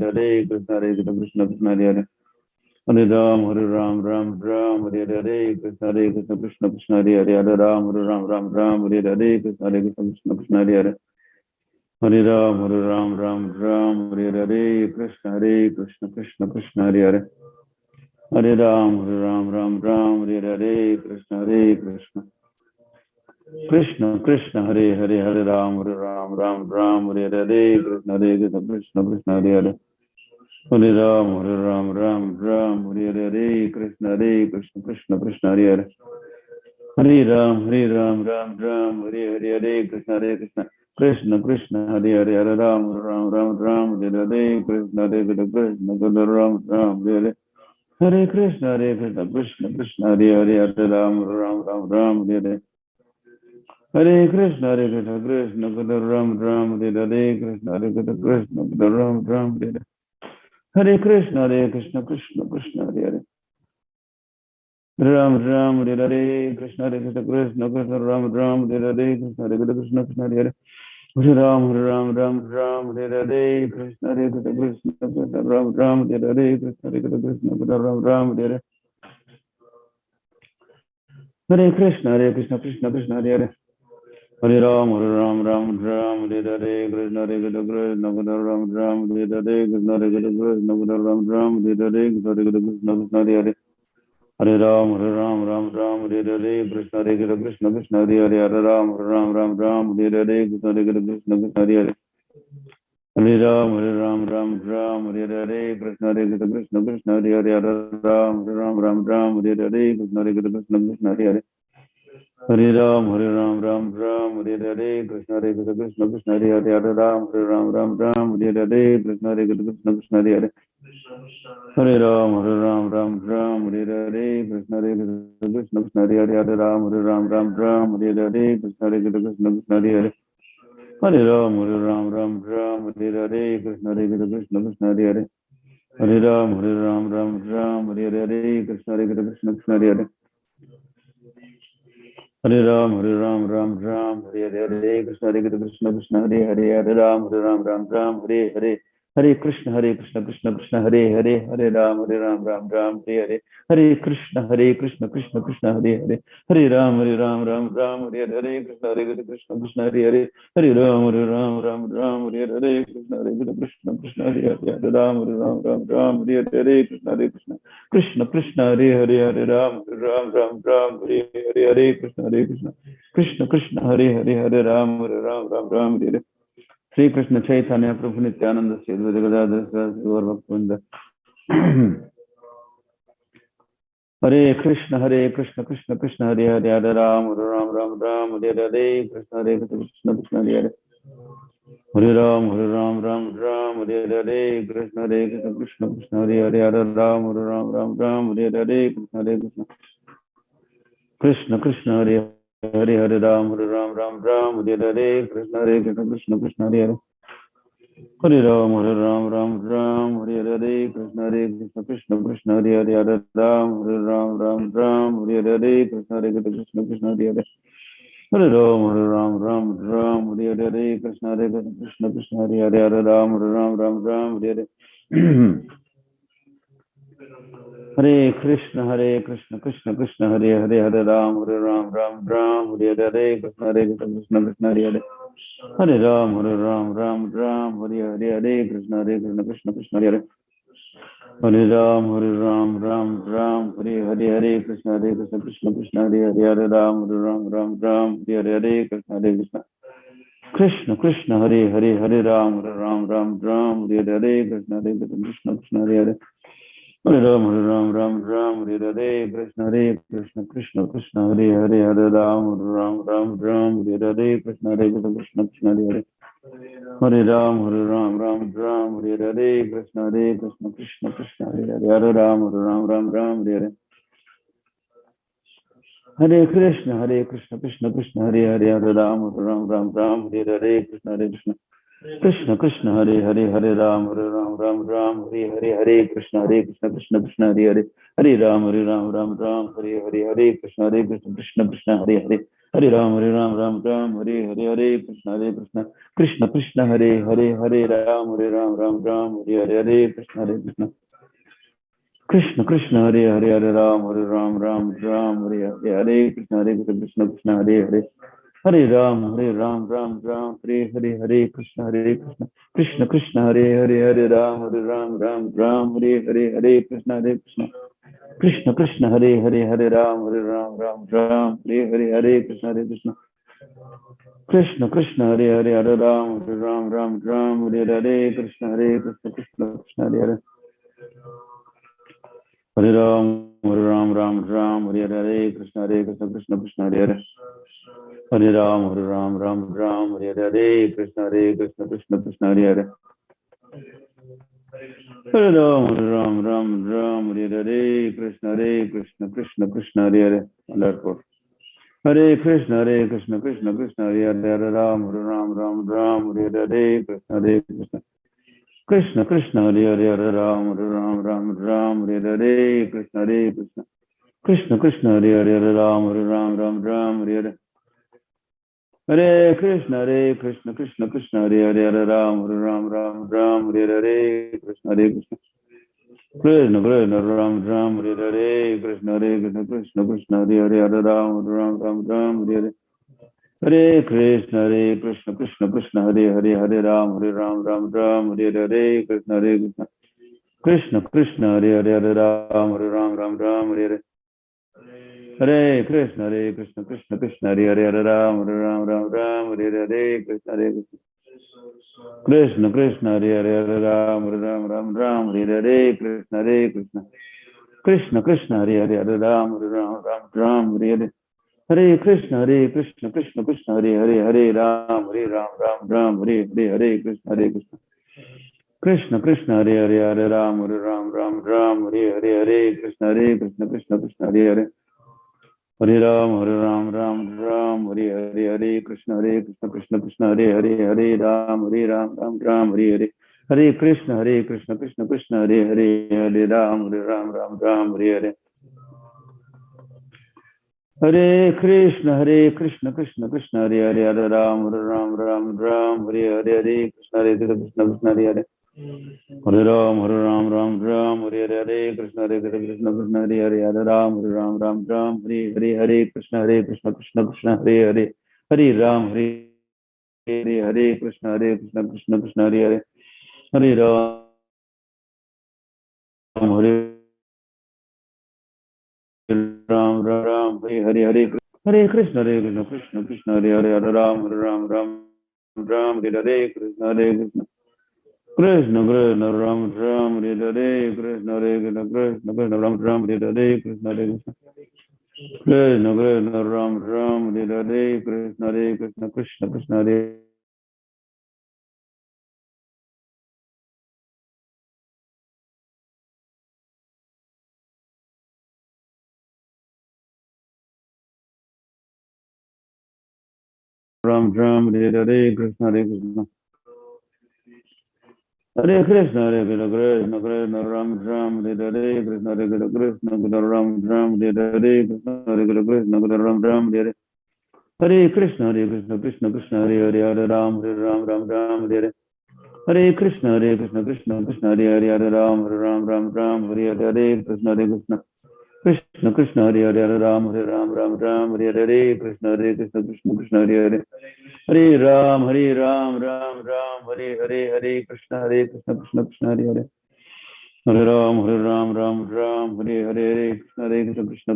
Krishna Krishna Krishna Hare Hare Hare Ram Hare Hare Krishna Krishna Krishna Hare Hare Hare Ram Hare Hare Krishna Krishna Krishna Hare Hare Hare Ram Hare Hare Krishna Krishna Krishna Hare Hare Hare Ram Hare Hare Krishna Krishna Krishna Hare Hare Hare Ram Hare Hare Krishna Krishna Krishna Hare Hare Hare Ram Hare Hare Krishna Krishna Ram Hare Hare Hare Krishna Krishna Krishna Hare Hare Hare Ram Hare Hare Hare Krishna Krishna Ram Hare Hare Krishna Krishna Ram Hare Hare Hare Krishna Krishna Krishna Hare Hare Ram Hare Hare Krishna Krishna Ram Hare Hare Krishna Krishna Hare Hare Hare Ram Hare Hare Krishna Krishna Ram Hare Hare Krishna Krishna Ram Hare Hare Hare Krishna Krishna Krishna Hare Hare Hare Ram Hare Hare Krishna Krishna Ram Hare Hare Krishna Krishna Ram Hare Hare Krishna Krishna Hare Hare Hare Ram Hare Hare Krishna Krishna Hare Hare Hare Ram Hare Hare Krishna Krishna Hare Hare Hare Ram Hare Hare Krishna Krishna Hare Hare Hare Ram Hare Hare Krishna Krishna Hare Hare Hare Ram Hare Hare Krishna Krishna Hare Hare Hare Ram Hare Hare Krishna Krishna Hare Hare Hare Ram Hare Hare Krishna Krishna Hare Hare Hare Ram Hare Hare Krishna Krishna Hare Hare Hare Ram Hare Hare Krishna Krishna Hare Hare Hare Ram Hare Hare Krishna Krishna Hare Hare Hare Ram Hare Hare Krishna Krishna Hare Hare Hare Ram Hare Hare Hare Krishna Krishna Hare Hare Hare Ram Hare Hare Hare Krishna Krishna Krishna Hare Hare Hare Ram Hare Hare Krishna Krishna Hare Hare Hare Ram Hare Hare Hare Krishna Hare Krishna Krishna Hare Hare Hare Ram Ram Hare Hare Krishna Hare Krishna Krishna Krishna Hare Hare Hare Ram Ram Hare Hare Krishna Hare Krishna Krishna Krishna Hare Hare Hare Ram Ram Hare Hare Sri Krishna Chaitanya Prabhu Nityananda Sri Advaita Gadadhara Sivasadi Gaura Bhaktivinoda Hare Krishna Krishna Krishna Hare Hare Hare Ram Ram Hare Hare Krishna Hare Krishna Hare Hare Hare Ram Hare Hare Krishna Hare Krishna Hare Hare Hare Ram Hare Hare Krishna Hare Krishna Hare Hare Hare Ram Hare Hare Krishna Hare Krishna Hare Hare Hare Ram Hare Hare Krishna Hare Krishna Hare Hare Hare Ram Hare Hare Krishna Hare Krishna Hare Hare Hare Ram Hare Hare Krishna Hare Krishna Hare Hare Hare Ram Hare Hare Hare Krishna Krishna Hare Hare Hare Ram Hare Hare Krishna Hare Krishna Hare Hare Hare Ram Hare Hare Krishna Hare Krishna Hare Hare Hare Ram Hare Hare Krishna Hare Krishna Hare Hare Ram Hare Hare Krishna Hare Krishna Hare Hare Ram Hare Hare Krishna Krishna Hare Hare Hare Ram Hare Hare Krishna Hare Hare Ram Hare Hare Krishna Krishna Hare Hare Hare Ram Hare Hare Krishna Krishna Hare Hare Hare Ram Hare Hare Hare Krishna Krishna Hare Hare Hare Ram Hare Hare Krishna Krishna Hare Hare Ram Hare Hare Krishna Krishna Hare Hare Hare Ram Hare Hare Krishna Krishna Hare Hare Hare Ram Hare Hare Krishna Krishna Hare Hare Ram Hare Hare Krishna Krishna Hare Hare Ram Hare Hare Krishna Hare Hare Hare Ram Hare Hare Krishna Krishna Hare Hare Ram Hare Hare Krishna Krishna Hare Hare Ram Hare Hare Krishna Krishna Hare Hare Ram Hare Hare Krishna Krishna Hare Hare Hare Ram Hare Hare Krishna Krishna Hare Hare Hare Ram Hare Hare Krishna Krishna Hare Hare Hare Ram Hare Hare Krishna Krishna Hare Hare Hare Krishna Krishna Hare Hare Ram Hare Hare Krishna Krishna Hare Hare Ram Hare Hare Krishna Krishna Hare Hare Ram Hare Hare Hare Krishna Krishna Hare Hare Ram Hare Hare Krishna Krishna Ram Hare Hare Krishna Krishna Hare Hare Ram Hare Hare Hare Krishna Hare Ram Hare Hare Krishna Krishna Hare Hare Ram Hare Hare Hare Krishna Hare Hare Ram Hare Hare Krishna Krishna Hare Hare Ram Hare Hare Krishna Krishna Hare Hare Ram Hare Hare Hare Krishna Hare Hare Ram Hare Hare Krishna Krishna Hare Hare Ram Hare Hare Krishna Krishna Hare Hare Hare Ram Hare Hare Krishna Krishna Hare Hare Ram Hare Hare Hare Krishna Krishna Hare Hare Ram Hare Hare Hare Krishna Krishna Hare Hare Ram Hare Hare Krishna Hare Hare Hare Ram Hare Hare Krishna Krishna Hare Hare Ram Hare Hare Krishna Krishna Hare Hare Hare Ram Hare Hare Krishna Krishna Krishna Hare Hare Hare Ram Hare Ram Ram Hare Hare Hare Krishna Krishna Krishna Hare Hare Hare Ram Ram Ram Hare Krishna Krishna Krishna Ram Ram Hare Krishna Krishna Ram Ram Hare Krishna Krishna Ram Ram Hare Krishna Krishna Hare Ram Ram Hare Krishna Hare Krishna Krishna Ram Ram Hare Krishna Krishna Ram Ram Hare Krishna Ram Ram Hare Krishna Krishna Hare Hare Ram Ram Hare Hare Krishna Krishna Hare Hare Ram Ram Hare Krishna Hare Ram Hare Hare Krishna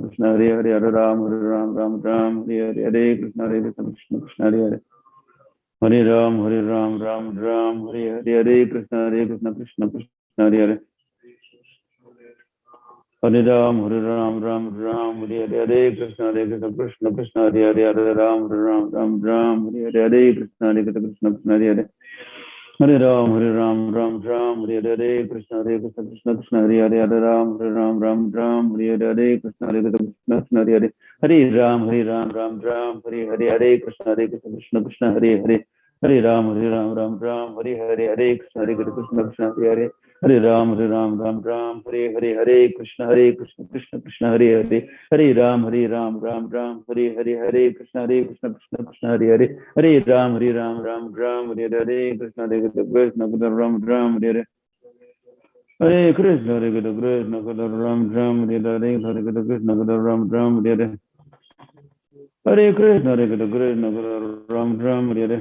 Krishna Hare Hare Hare Ram Hare Krishna Krishna Hare Hare Ram Hare Krishna Hare Hare Ram Hare Krishna Hare Hare Hare Ram Hare Krishna Krishna Hare Hare Hare Ram Hare Krishna Krishna Hare Hare Ram Hare Krishna Krishna Hare Hare Hare Ram Hare Krishna Krishna Hare Hare Ram Hare Krishna Krishna Hare Hare Hare Ram Hare Krishna Krishna Hare Hare Hare Ram Hare Krishna Krishna Hare Hare Hare Ram Hare Krishna Krishna Hare Hare Hare Ram Hare Krishna Krishna Hare Hare Hare Ram Hare Krishna Ram Hare Hare Krishna Ram Hare Krishna Ram Hare Hare Krishna Ram Hare Hare Krishna Ram Hare Hare Krishna Ram Hare Hare Krishna Ram Hare Krishna Hare Hare Ram Hare Hare Krishna Krishna Hare Hare Ram Hare Krishna Hare Hare Hare Ram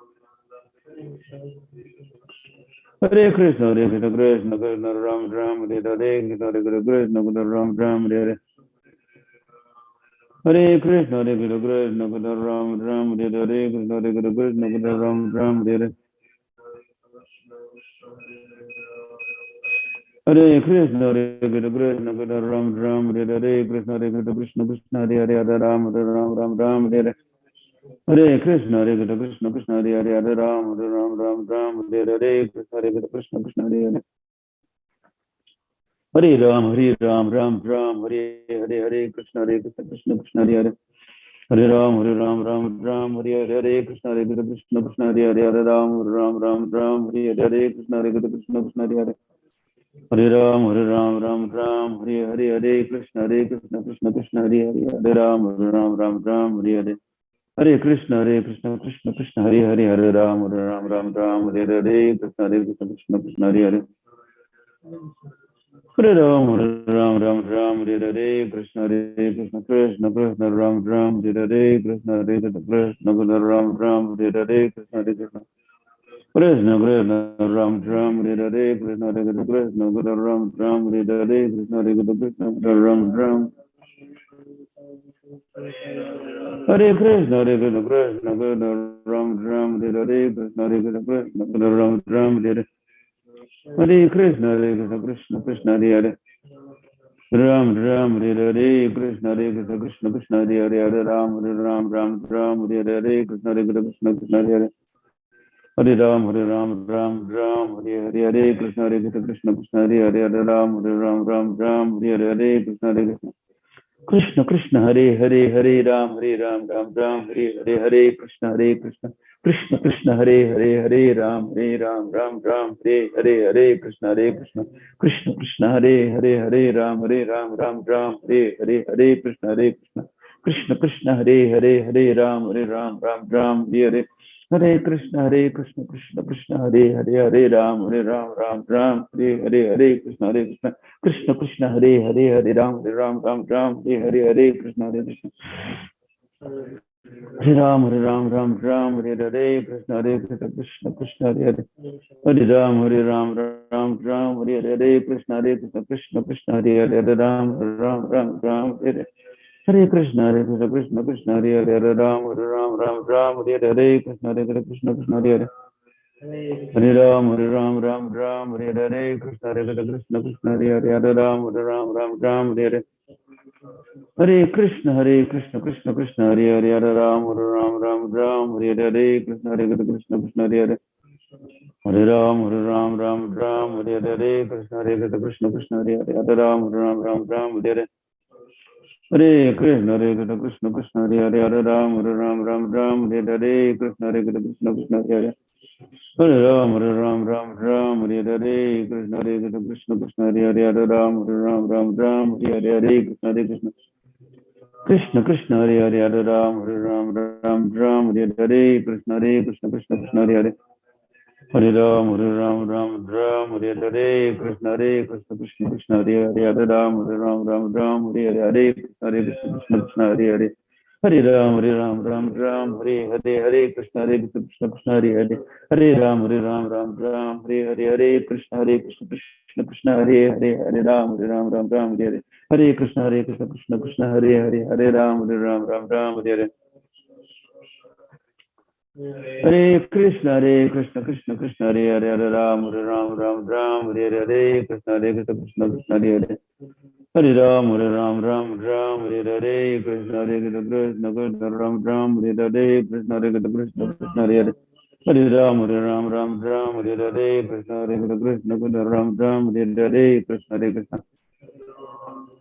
Hare Krishna Krishna Hare Hare Hare Ram Hare Krishna Krishna Hare Hare Ram Hare Krishna Krishna Hare Hare Hare Ram Hare Krishna Krishna Hare Hare Ram Hare Hare Hare Krishna Krishna Hare Hare Hare Ram Hare Krishna Krishna Hare Hare Hare Ram Hare Krishna Krishna Ram Hare Krishna Ram Hare Krishna Krishna Ram Hare Krishna Ram Hare Krishna Ram Hare Krishna Ram Hare Krishna Ram Hare Hare Krishna Krishna Hare Ram Hare Krishna Krishna Hare Hare Ram Hare Krishna Krishna Hare Hare Ram Hare Krishna Krishna Hare Hare Ram Hare Krishna Krishna Hare Ram Hare Hare Krishna Krishna Hare Ram Hare Krishna Krishna Hare Ram Hare Krishna Hare Ram Hare Krishna Krishna Hare Ram Hare Krishna Hare Ram Hare Krishna Hare Ram, Ram Ram, Hare Hare, Krishna Krishna, Krishna Hare Hare. Hare Ram, Ram Ram, Hare Hare, Krishna Krishna, Krishna Hare Hare. Hare Ram, Ram Ram, Hare Hare. Hare Krishna Krishna, Krishna Hare Hare. Hare Ram, Ram Ram, Hare Hare, Krishna Krishna, Krishna Hare Hare. Hare Ram, Ram, Hare Hare, Krishna Krishna, Krishna Hare Hare. Hare Ram, Ram, Hare Hare. Hare Krishna Krishna, Krishna Hare Hare. Hare Ram, Ram, Hare Hare, Krishna Krishna, Krishna Hare Hare. Hare Ram, Ram, Hare Hare, Krishna Krishna, Krishna Hare Hare. Hare Ram, Ram, Hare Hare. Hare Krishna Krishna, Krishna Hare Hare. Hare Ram, Ram, Hare Hare, Krishna Krishna, Krishna Hare Hare. Hare Ram, Hare Hare, Krishna Krishna, Krishna Hare Hare. Hare Ram, Ram, Hare Hare, Krishna Krishna. Krishna Krishna Hare Hare. Hare Ram, Ram, Hare Hare, Krishna Krishna, Krishna Krishna Hare Hare. Hare Ram, Ram, Hare Hare, Krishna Krishna, Krishna Krishna Hare Hare. Hare Ram, Ram, Hare Hare, Krishna Krishna, Krishna Hare Hare. Hare Ram, Hare Hare, Hare Krishna Krishna, Krishna Hare Hare. Hare Ram, Ram, Hare Hare, Krishna Krishna, Krishna Hare Hare. Hare Ram, Ram, Hare Hare. Hare Krishna Krishna, Krishna Hare Hare. Hare Ram, Ram, Hare Hare. Hare Krishna Krishna, Krishna Hare Hare. Hare Ram, Ram, Hare Hare, Krishna Krishna, Krishna Hare Hare. Hare Ram, Ram, Hare Hare, Krishna Krishna, Krishna Ram, Hare Hare, Krishna Krishna, Krishna Hare Hare. Hare Ram, Ram, Hare Hare, Krishna Krishna, Krishna Ram, Hare Hare, Krishna Krishna.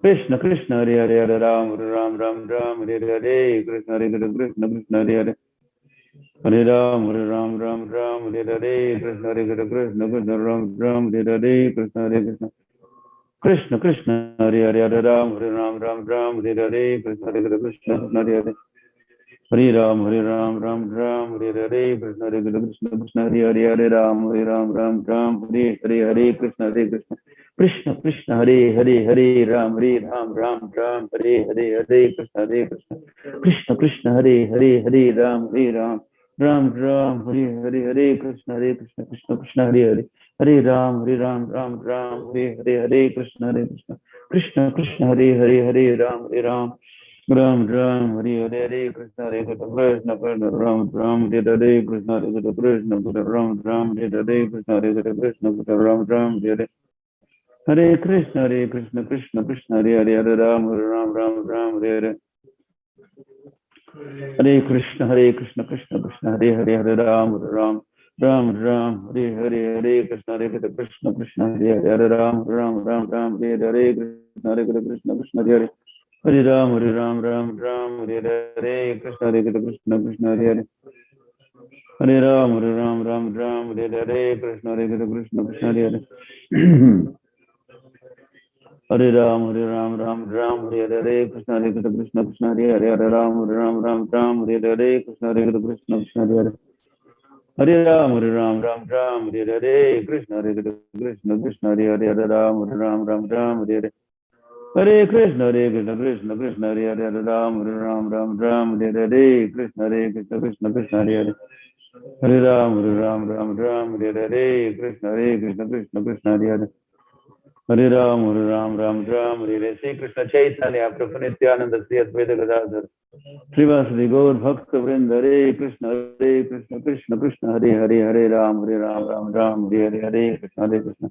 Krishna Krishna Hare Hare. Hare Ram, Ram, Hare Hare, Krishna Krishna, Krishna Hare Hare. Hare Ram, Ram, Hare Hare, Krishna Krishna, Krishna Ram, Hare Hare, Krishna Krishna. Krishna Krishna Hare Hare. Hare Ram, Ram, Hare Hare, Krishna Krishna, Krishna Hare Hare. Hare Ram, Ram, Hare Hare, Krishna Krishna, Krishna Hare Hare. Hare Ram, Ram, Hare Hare, Krishna Krishna. Krishna Krishna Hare Hare, Hare Ram, Ram, Hare Hare, Krishna Krishna. Krishna Krishna Hare Hare, Hare Ram, Ram, Hare Hare, Krishna Krishna, Krishna Krishna Hare Hare. Hare Ram, Ram, Hare Hare, Krishna Krishna. Krishna Krishna Hare Hare, Hare Ram, Ram, Hare Hare, Krishna Krishna, Krishna Ram, Hare Hare, Krishna Krishna, Krishna Ram, Hare Hare, Krishna Krishna, Krishna Ram, Hare Hare. Hare Krishna Krishna, Krishna Hare Hare. Hare Ram, Ram, Hare Hare. Hare Krishna Krishna, Krishna Hare Hare. Hare Ram, Ram, Hare Hare, Hare Krishna Krishna, Krishna Hare Hare. Hare Ram, Ram, Hare Hare, Krishna Krishna, Krishna Hare Hare. Hare Ram, Hare Hare, Krishna Krishna, Krishna Hare Hare. Hare Ram, Hare Hare, Krishna Krishna, Krishna Hare Hare. Hare Ram, Hare Hare, Krishna Krishna, Krishna Hare Hare. Hare Ram, Hare Hare, Krishna Krishna, Krishna Hare Hare. Hare Ram, Hare Hare, Krishna Krishna, Krishna Hare Hare. Hare Ram, Hare Hare. Hare Krishna Krishna, Krishna Hare Hare. Hare Ram, Hare Hare, Krishna Krishna, Krishna Krishna Hare Hare. Hare Ram, Hare Hare, Krishna Krishna, Krishna Krishna Hare Hare. Hare Ram, Hare Hare. Sri Krishna Chaitanya, Prabhu Nityananda, Sri Advaita Gadadhar, Srivasadi Gaur Bhakta Vrinda. Hare Krishna Krishna, Krishna Hare Hare. Hare Ram, Hare Hare, Hare Krishna, Krishna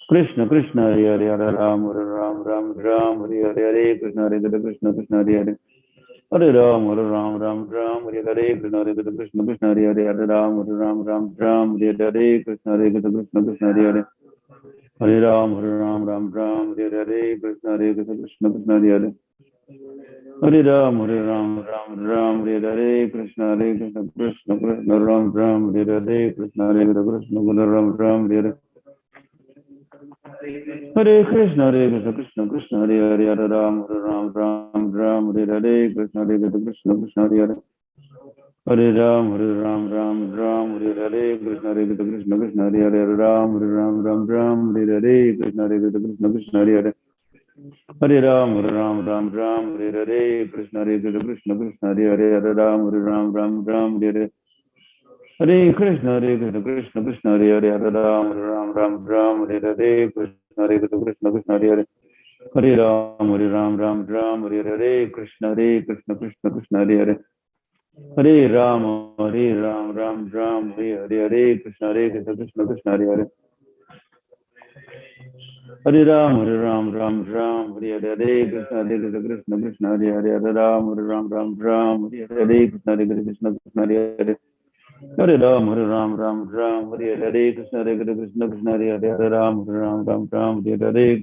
Krishna, Krishna Hare Hare. Hare Ram, Hare Hare, Hare Krishna, Krishna Krishna Hare Hare. Hare Ram, Hare Hare, Krishna Krishna, Hare Hare. Hare Ram, Hare Hare, Krishna Krishna, Krishna Hare Hare. Hare Ram, Hare Hare, Krishna Krishna, Krishna Hare Hare. Hare Ram, Hare Hare, Krishna Krishna, Krishna Ram, Hare Hare, Krishna Krishna, Ram, Hare Hare. Hare Krishna Krishna, Krishna Hare Hare. Hare Ram, Hare Hare, Krishna Krishna, Krishna Hare Hare. Hare Ram, Hare Hare, Krishna Krishna, Krishna Hare Hare. Hare Ram, Hare Hare, Krishna Krishna, Krishna Hare Hare. Hare Ram Ram Hare Hare Krishna Krishna Hare Hare Hare Ram Ram Hare Hare Krishna Krishna Hare Hare Hare Ram Hare Hare Krishna Krishna Hare Hare Hare Ram Hare Hare Krishna Krishna Hare Hare Hare Ram Hare Hare Krishna Krishna Hare Hare Hare Ram Hare Hare Krishna Krishna Hare Hare Hare Ram Hare Hare Krishna Krishna Hare Hare Hare Ram Hare Hare Krishna Krishna Hare Hare Hare Ram Hare Hare Krishna Krishna Hare Hare Hare Ram Hare Hare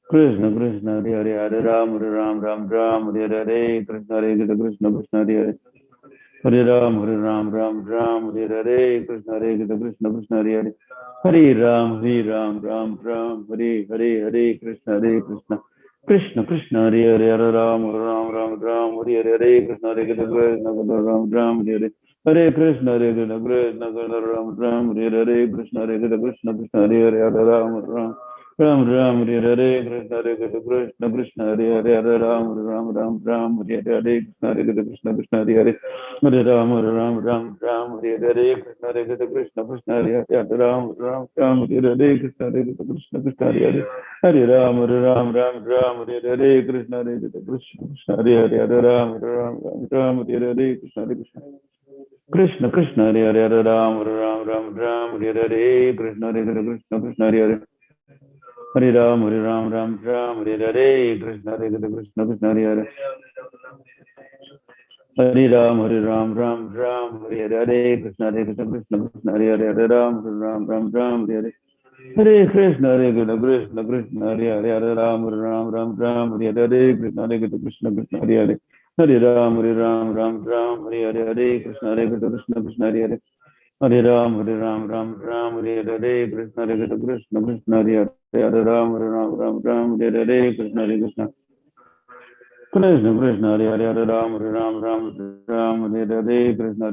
Krishna Krishna Hare Hare Hare Ram Hare Hare Krishna Krishna Hare Hare Hare Ram Hare Hare Krishna Krishna Hare Hare Hare Ram Hare Hare Krishna Ram Hare Hare Hare Krishna Ram Hare Krishna Krishna Hare Hare Hare Ram Hare Hare Krishna Hare Hare Ram Hare Hare Krishna Hare Hare Hare Ram Hare Hare Krishna Hare Hare Ram Hare Hare Krishna Krishna Hare Hare Hare Ram Hare Hare Krishna Hare Hare Ram Hare Hare Krishna Hare Hare Ram Hare Hare Krishna Krishna Hare Hare Hare Ram Hare Hare Krishna Krishna Hare Hare Hare Ram Hare Hare Krishna Krishna Hare Hare Hare Ram Hare Hare Hare Krishna Krishna Hare Hare Hare Ram Hare Hare Krishna Krishna Hare Hare Hare Ram Hare Hare Krishna Krishna Hare Hare Hare Ram Hare Hare Krishna Krishna Hare Hare Hare Ram Hare Hare Krishna Krishna Krishna Hare Hare Hare Ram Hare Hare Krishna Ram Hare Hare Krishna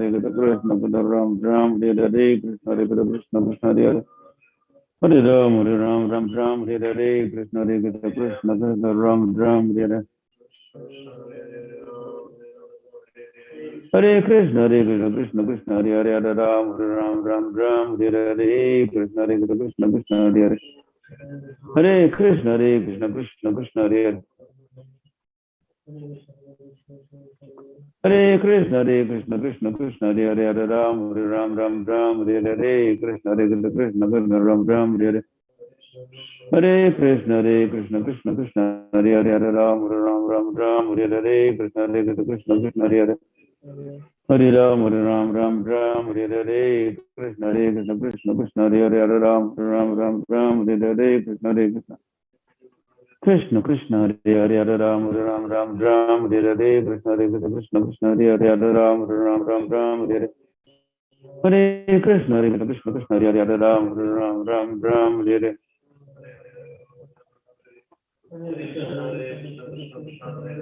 Krishna Hare Hare Hare Ram Hare Hare Krishna Krishna Ram Hare Hare Hare Krishna Krishna Hare Hare Hare Ram Hare Hare Krishna Krishna Hare Hare Hare Krishna Krishna Hare Hare Hare Krishna Krishna Hare Hare Hare Ram Hare Hare Krishna Krishna Ram Hare Hare Hare Krishna Krishna Hare Hare Hare Ram Hare Hare Krishna Krishna Hare Hare Hare Ram Hare Hare Krishna Krishna Hare Hare Hare Ram Hare Hare Krishna Hare Hare Hare Ram Hare Hare Krishna Hare Hare Ram Hare Hare Hare Krishna Hare Hare Ram Hare Hare Hare Krishna Krishna Hare Hare Ram Hare Hare Krishna Krishna Hare Hare Hare Ram Hare Hare Hare Krishna Krishna Hare Hare Ram Hare Hare Krishna Hare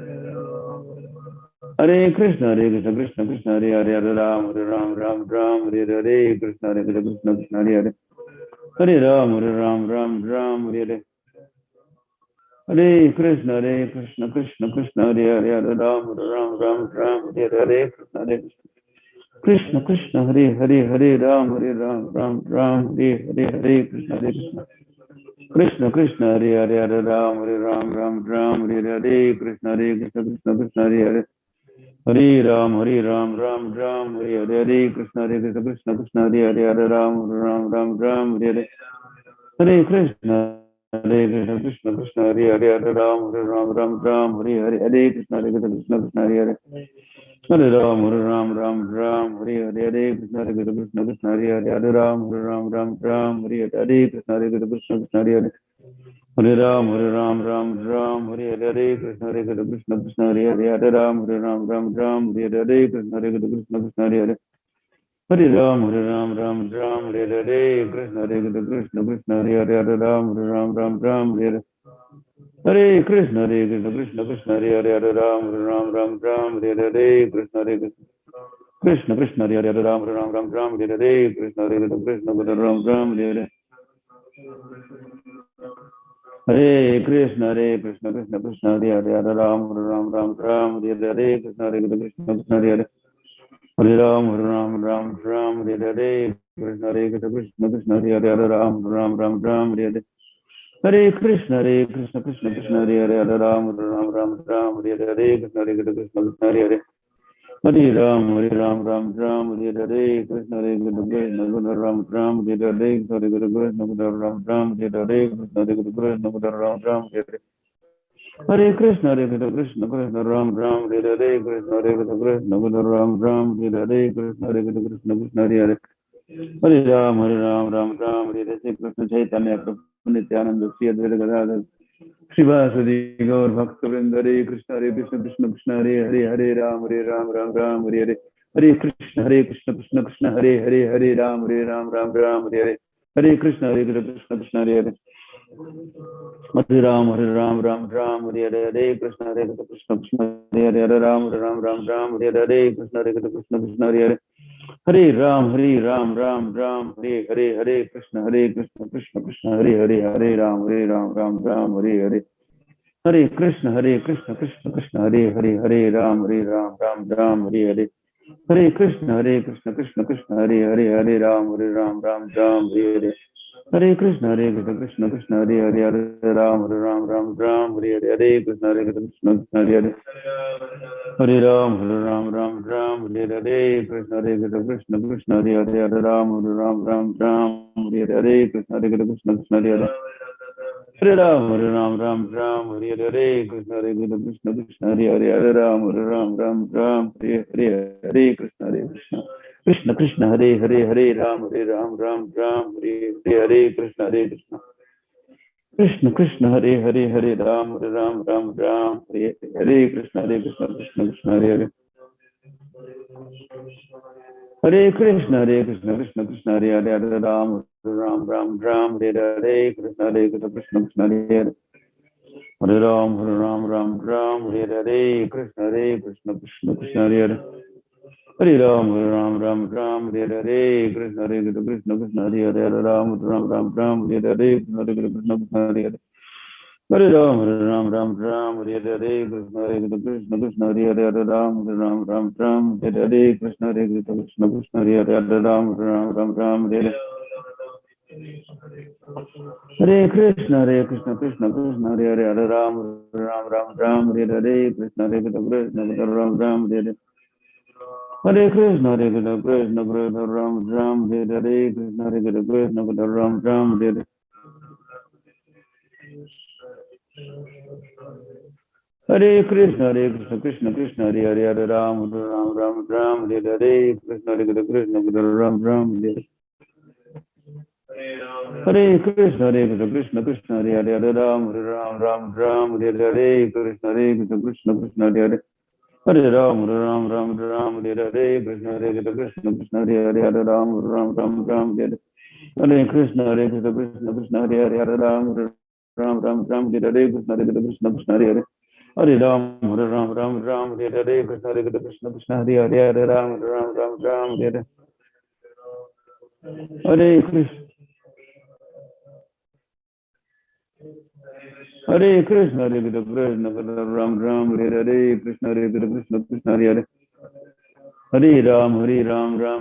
Ram Hare Hare Krishna Hare Hare Ram Hare Hare Krishna Krishna Hare Hare Hare Ram Hare Hare Krishna Krishna Hare Hare Ram Hare Hare Hare Krishna Krishna Hare Hare Ram Hare Hare Hare Krishna Krishna Hare Hare Hare Ram Hare Hare Krishna Krishna Hare Hare Ram Hare Hare Krishna Krishna Hare Hare Hare Ram Hare Hare Krishna Krishna Hare Hare Ram Hare Hare Krishna Krishna Hare Hare Hare Ram Hare Hare Krishna Krishna Hare Hare Ram Hare Hare Hare Krishna Krishna Hare Hare Ram Hare Hare Krishna Hare Hare Ram Hare Hare Krishna Ram Hare Hare Hare Krishna Krishna Krishna Hare Hare Hare Ram Ram Ram Ram Hare Hare Krishna Krishna Krishna Hare Hare Hare Ram Ram Ram Hare Hare Krishna Krishna Krishna Hare Hare Ram Ram Ram Hare Hare Hare Krishna Krishna Krishna Hare Hare Hare Ram Ram Ram Hare Hare Krishna Krishna Krishna Hare Hare Hare Ram Ram Hare Hare Krishna Krishna Ram Ram Hare Hare Krishna Krishna Ram Ram Hare Hare Krishna Krishna Ram Ram Hare Hare Hare Krishna Krishna Ram Ram Hare Hare Krishna Krishna Ram Ram Hare Hare Krishna Krishna Hare Hare Hare Ram Ram Hare Hare Krishna Chaitanya Prabhu Nityananda Sri Advaita Gadadhar Srivasadi Gaur Bhaktivinoda Hare Krishna Krishna Krishna Hare Hare Hare Ram Ram Ram Hare Hare Hare Krishna Krishna Krishna Hare Hare Hare Ram Ram Hare Hare Hare Krishna Krishna Hare Hare Hare Ram Ram Hare Hare Krishna Krishna Hare Hare Ram Ram Hare Hare Krishna Krishna Hare Hare Hare Ram Hare Hare Krishna Krishna Hare Hare Hare Ram Hare Hare Hare Krishna Krishna Hare Hare Ram Hare Hare Hare Krishna Krishna Hare Hare Ram Hare Hare Hare Krishna Krishna Hare Hare Ram Hare Hare Krishna Krishna Hare Hare Hare Ram Hare Hare Krishna Krishna Hare Hare Ram Hare Hare Krishna Krishna Hare Hare Hare Ram Hare Hare Krishna Krishna Hare Hare Ram Hare Hare Krishna Krishna Hare Ram Hare Hare Krishna Krishna Hare Ram Hare Hare Krishna Krishna Hare Hare Hare Krishna Krishna Hare Hare Ram Hare Hare Krishna Krishna Hare Hare Hare Ram Hare Hare Krishna Krishna Hare Hare Hare Ram Hare Hare Krishna Krishna Hare Hare Ram Hare Hare Krishna Krishna Hare Hare Hare Ram Hare Hare Krishna Hare Hare Ram Hare Hare Krishna Krishna Hare Hare Ram Hare Hare Hare Krishna Krishna Hare Hare Ram Hare Hare Krishna Ram Hare Hare Hare Krishna Krishna Ram Hare Hare Krishna Ram Hare Hare Hare Krishna Krishna Hare Hare Ram Hare Hare Krishna Ram Hare Hare Hare Krishna Krishna Hare Hare Ram Hare Hare Krishna Krishna Hare Hare Hare Ram Hare Hare Krishna Krishna Hare Hare Ram Hare Hare Hare Krishna Krishna Hare Hare Ram Hare Hare Krishna Hare Hare Hare Ram Hare Hare Krishna Hare Hare Ram Hare Hare Hare Krishna Hare Krishna Ram Hare Hare Krishna Krishna Hare Hare Hare Ram Hare Hare Krishna Krishna Hare Hare Ram Hare Hare Hare Krishna Krishna Hare Hare Ram Hare Hare Krishna Krishna Hare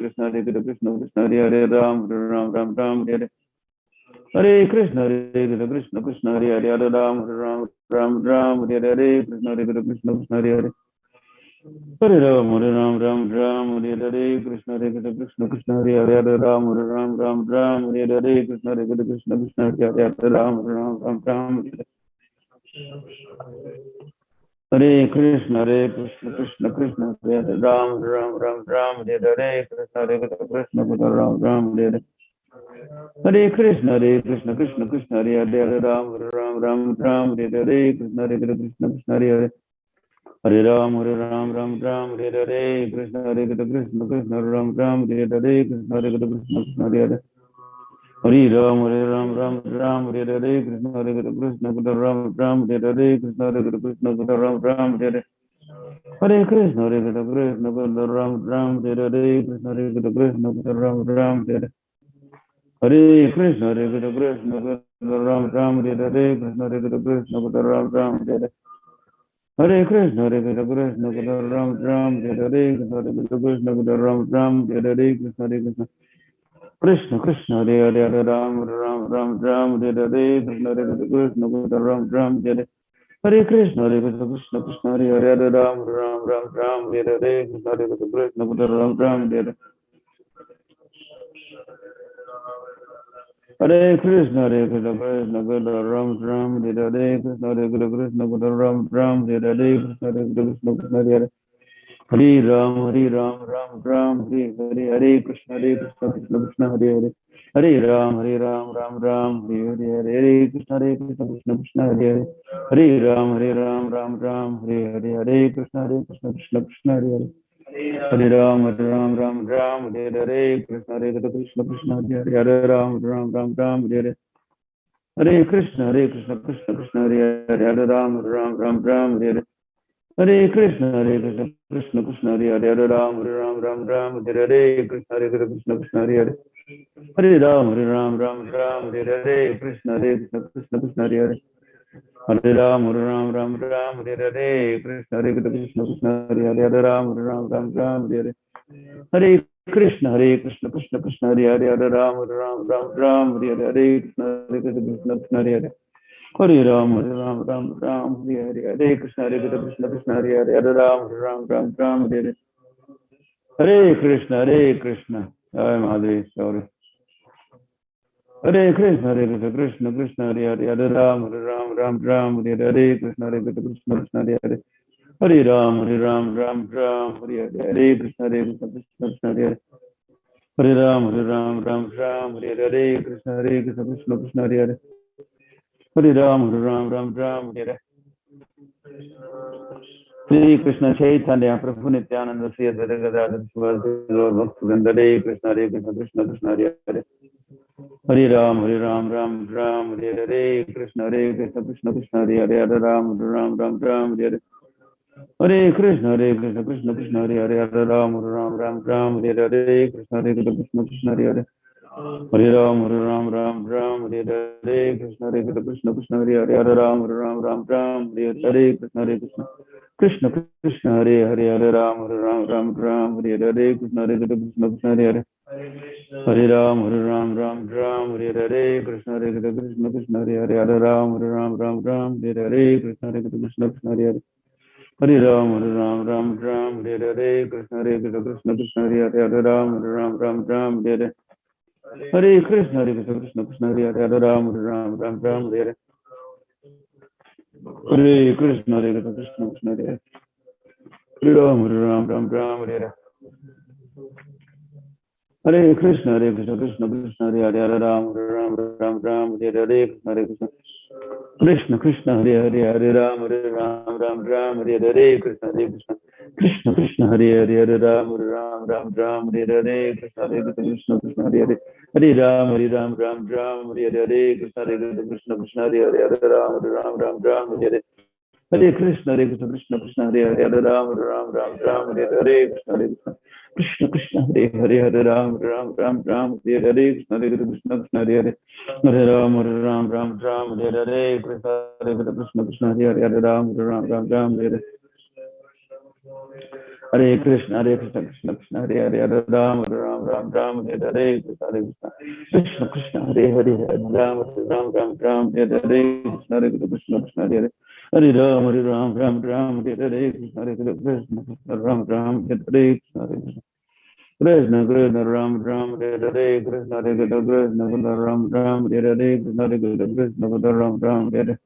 Hare Hare Ram Hare Hare Krishna Krishna Hare Hare Ram Hare Hare Krishna Krishna Hare Hare Ram Hare Krishna Krishna Hare Hare Ram Hare Hare Krishna Krishna Ram Hare Hare Hare Krishna Krishna Hare Hare Ram Hare Hare Krishna Krishna Hare Hare Hare Ram Hare Hare Krishna Krishna Ram Hare Hare Krishna Krishna Hare Hare Hare Ram Hare Hare Krishna Krishna Ram Hare Hare Krishna Krishna Ram Hare Hare Hare Krishna Ram Hare Hare Krishna Krishna Ram Hare Hare Hare Krishna Ram Ram Hare Krishna Hare Krishna Ram Ram Hare Krishna Hare Krishna Ram Ram Hare Krishna Ram Ram Hare Krishna Krishna Krishna Hare Hare Ram Ram Ram Ram Hare Krishna Ram Ram Hare Krishna Krishna Krishna Hare Hare Ram Ram Ram Ram Hare Krishna Ram Ram Hare Krishna Krishna Ram Ram Hare Krishna Ram Ram Hare Krishna Krishna Hare Hare Ram Ram Ram Hare Hare Krishna Krishna Krishna Hare Hare Hare Ram Ram Ram Hare Hare Krishna Krishna Krishna Hare Hare Hare Ram Ram Ram Hare Hare Krishna Krishna Krishna Hare Hare Hare Ram Ram Ram Hare Hare Krishna Krishna Krishna Hare Hare Hare Ram Ram Ram Hare Hare Krishna Krishna Krishna Hare Hare Hare Ram Ram Ram Hare Hare Hare Krishna Krishna Krishna Hare Hare Hare Ram Ram Ram Hare Hare Krishna Krishna Krishna Hare Hare Hare Ram Ram Hare Hare Krishna Krishna Krishna Hare Hare Hare Ram Ram Hare Hare Krishna Krishna Krishna Hare Hare Hare Ram Ram Hare Hare Hare Krishna Krishna Krishna Hare Hare Hare Ram Ram Hare Hare Krishna Krishna Krishna Hare Hare Hare Ram Hare Hare Hare Krishna Krishna Krishna Hare Hare Hare Ram Ram Hare Hare Hare Krishna Jai Madhuri Sauri Hare Krishna Krishna Krishna Hare Hare Hare Ram Ram Hare Hare Krishna Krishna Krishna Hare Hare Hare Ram Hare Hare Hare Krishna Krishna Krishna Hare Hare Hare Ram Hare Hare Krishna Krishna Krishna Hare Hare Hare Ram Hare Hare Shri Krishna Chaitanya Prabhu Nityananda Sri Advaita Gadadhar Sivasadi Gaur Bhaktivinoda Hare Krishna Krishna Krishna Hare Hare Hare Ram Ram Hare Hare Krishna Krishna Krishna Hare Hare Hare Ram Hare Hare Hare Krishna Krishna Krishna Hare Hare Hare Ram Hare Hare Krishna Krishna Krishna Hare Hare Hare Ram Hare Hare Krishna Krishna Krishna Hare Hare Hare Ram Hare Hare Krishna Krishna Hare Hare Hare Ram Hare Hare Krishna Krishna Krishna Hare Hare Hare Ram Hare Hare Krishna Krishna Krishna Hare Hare Hare Ram Hare Hare Krishna Krishna Krishna Hare Hare Hare Ram Hare Hare Krishna Krishna Krishna Hare Hare Hare Ram Hare Hare Hare Krishna Krishna Krishna Hare Hare Hare Ram Hare Hare Hare Krishna Krishna Krishna Hare Hare Hare Ram Hare Hare Hare Krishna Krishna Krishna Hare Hare Hare Ram Hare Hare Krishna Krishna Hare Hare Hare Ram Hare Hare Krishna Krishna Hare Hare Hare Ram Hare Hare Krishna Krishna Hare Hare Hare Ram Hare Hare Krishna Krishna Hare Hare Hare Ram Hare Hare Hare Krishna Krishna Krishna Hare Hare Hare Ram Hare Hare Krishna Krishna Hare Hare Hare Ram Hare Hare Krishna Krishna Krishna Hare Hare Hare Ram Hare Hare Krishna Krishna Krishna Hare Hare Hare Ram Hare Hare Hare Krishna Krishna Krishna Hare Hare Hare Ram Hare Hare Krishna Krishna Hare Hare Hare Ram Hare Hare Krishna Krishna Krishna Hare Hare Hare Ram Hare Hare Krishna Krishna Ram Hare Hare Krishna Krishna Ram Hare Hare Krishna Krishna Ram Hare Hare Krishna Krishna Ram Hare Hare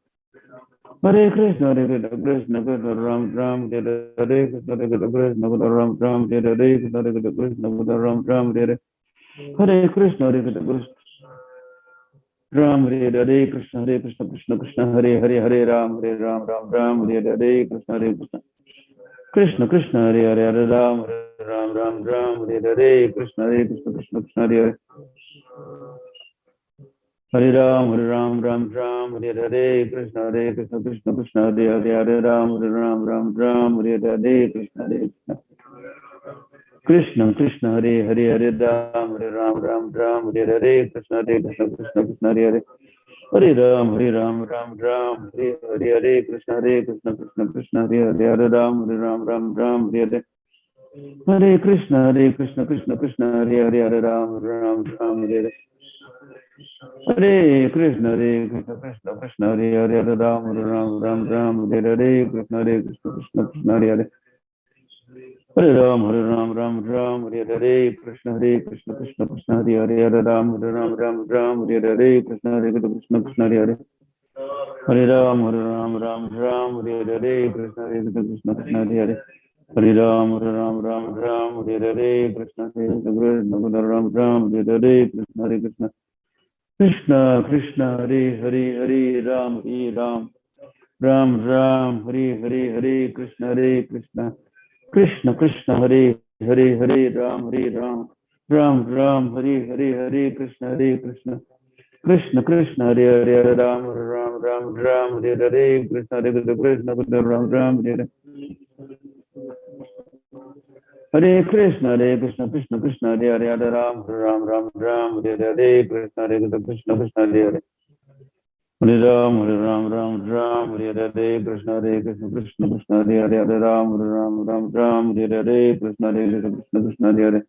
Hare Krishna Krishna Ram Hare Hare Krishna Krishna Ram Hare Hare Krishna Krishna Ram Hare Hare Hare Krishna Ram Hare Hare Krishna Krishna Krishna Hare Hare Hare Ram Hare Hare Krishna Krishna Krishna Hare Hare Hare Ram Hare Hare Krishna Krishna Krishna Hare Hare Hare Ram Hare Hare Krishna Krishna Krishna Hare Hare Hare Ram Hare Hare Krishna Krishna Krishna Hare Hare Hare Ram Hare Hare Krishna Krishna Krishna Hare Hare Hare Ram, Ram Ram, Hare Hare, Hare Krishna, Krishna Krishna, Hare Hare, Hare Ram, Ram, Hare Hare. Hare Krishna, Krishna Krishna, Hare Hare, Hare Ram, Ram, Hare Hare. Hare Krishna, Krishna Krishna, Hare Hare, Hare Ram, Ram, Hare Hare, Krishna, Krishna, Hare Hare. Hare Ram, Ram, Hare Hare, Krishna, Krishna, Hare Hare, Hare Ram, Ram, Hare Hare, Krishna, Krishna, Hare Hare. Hare Ram, Ram, Hare Hare, Krishna, Krishna, Hare Hare. Hare Ram, Ram, Hare Hare, Krishna, Krishna, Ram, Hare Hare, Krishna, Krishna, Krishna, Hare Hare, Hare Ram, Ram, Hare Hare, Krishna, Krishna, Krishna, Hare Hare, Ram, Ram, Hare Hare, Krishna, Krishna, Krishna, Hare Hare, Ram, Hare Hare, Krishna, Krishna, Ram, Hare Hare. Hare Krishna, Krishna, Hare Hare, Ram, Hare Hare, Krishna, Krishna, Hare Hare. Hare Ram, Hare Hare, Krishna, Krishna, Hare Hare, Ram, Hare Hare, Krishna, Krishna, Hare Hare.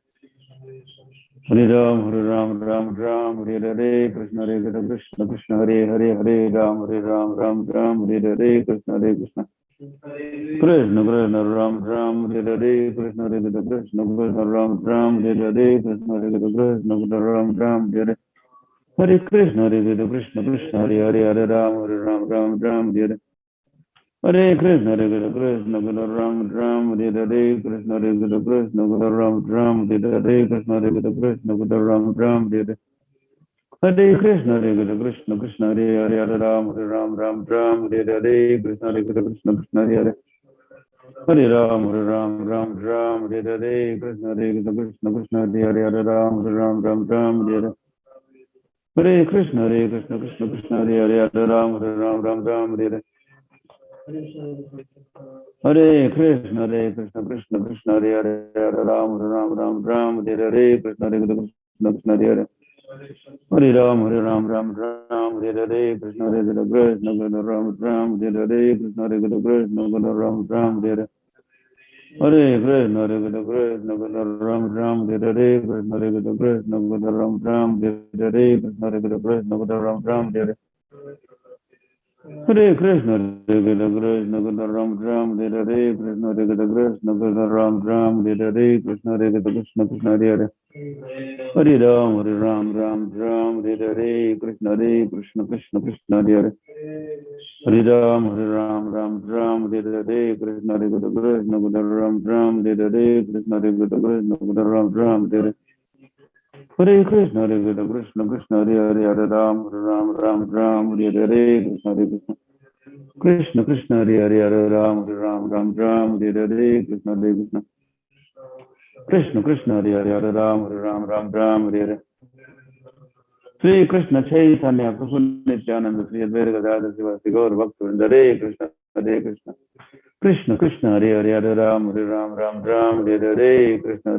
Hare Ram, Hare Hare, Krishna, Krishna, Hare Hare, Hare Ram, Hare Hare, Krishna, Krishna. Krishna, Ram, Hare Hare, Krishna, Ram, Hare Hare, Krishna, Ram, Hare Hare. Hare Krishna, Krishna, Hare Hare, Hare Ram, Hare Hare. Hare Krishna, Ram, Hare Hare, Krishna, Ram, Hare Hare, Krishna, Ram, Hare Hare. Hare Krishna, Krishna, Hare Hare, Hare Ram, Hare Hare, Krishna, Krishna, Hare Hare. Hare Ram, Hare Hare, Krishna, Krishna, Hare Hare, Hare Ram, Hare Hare. Hare Krishna, Krishna, Hare Hare, Hare Ram, Hare Hare. Hare Krishna, Krishna, Hare Hare, Hare Ram, Hare Hare, Krishna, Krishna, Hare Hare. Hare Ram, Hare Hare, Krishna, Krishna, Ram, Hare Hare, Krishna, Krishna, Ram, Hare Hare. Hare Krishna, Krishna, Ram, Hare Hare, Krishna, Krishna, Ram, Hare Hare, Krishna, Krishna, Ram, Hare Hare. Hare Krishna, Krishna, Ram, Hare Hare, Krishna, Krishna, Ram, Hare Hare, Krishna, Krishna, Hare Hare. Hare Ram, Hare Hare, Krishna, Krishna, Hare Hare. Hare Ram, Hare Hare, Krishna, Krishna, Ram, Hare Hare, Krishna, Krishna, Ram, Hare Hare. Hare Krishna, Krishna, Hare Hare, Hare Ram, Hare Hare, Krishna, Krishna, Hare Hare, Hare Ram, Hare Hare, Krishna, Krishna, Hare Hare, Hare Ram, Hare Hare. Sri Krishna Chaitanya Prabhu Nityananda Sri Advaita Gadadhar Sivasi Gaur Bhaktivinoda Hare Krishna, Hare Krishna, Krishna, Krishna, Hare Hare, Hare Ram, Hare Hare, Krishna,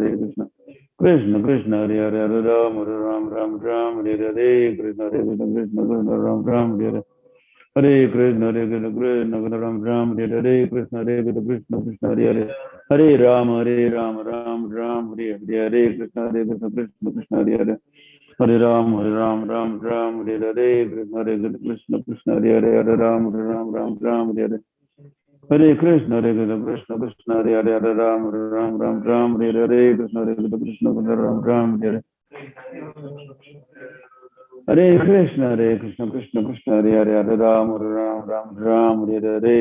Krishna, Krishna, Hare Hare, Hare Ram, Hare Hare, Krishna, Krishna, Ram, Hare Hare. Hare Krishna, Krishna, Ram, Hare Hare, Krishna, Krishna, Hare Hare. Hare Ram, Ram, Hare Hare, Krishna, Krishna, Hare Hare. Hare Ram, Hare Hare, Krishna, Hare Hare, Ram, Hare Hare. Hare Krishna, Krishna, Hare Hare, Hare Ram, Hare Hare, Krishna, Krishna, Ram, Hare Hare. Hare Krishna, Krishna, Hare Hare, Hare Ram, Hare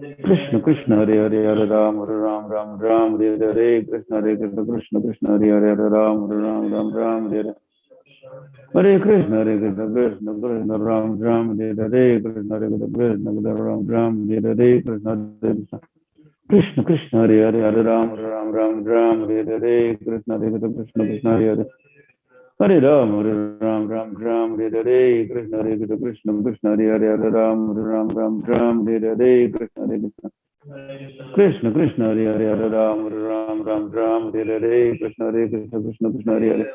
Hare, Krishna, Krishna, Hare Hare, Hare Ram, Hare Hare, Krishna, Krishna, Hare Hare, Hare Ram, Hare Hare. Hare Krishna, Krishna, Ram, Hare Hare, Krishna, Krishna, Ram, Hare Hare, Krishna, Krishna, Hare Hare, Hare Ram, Hare Hare, Krishna, Krishna, Hare Hare. Hare Ram, Hare Hare, Krishna, Krishna, Hare Hare, Hare Ram, Hare Hare, Krishna, Krishna, Hare Hare, Hare Ram, Hare Hare, Krishna, Krishna, Hare Hare.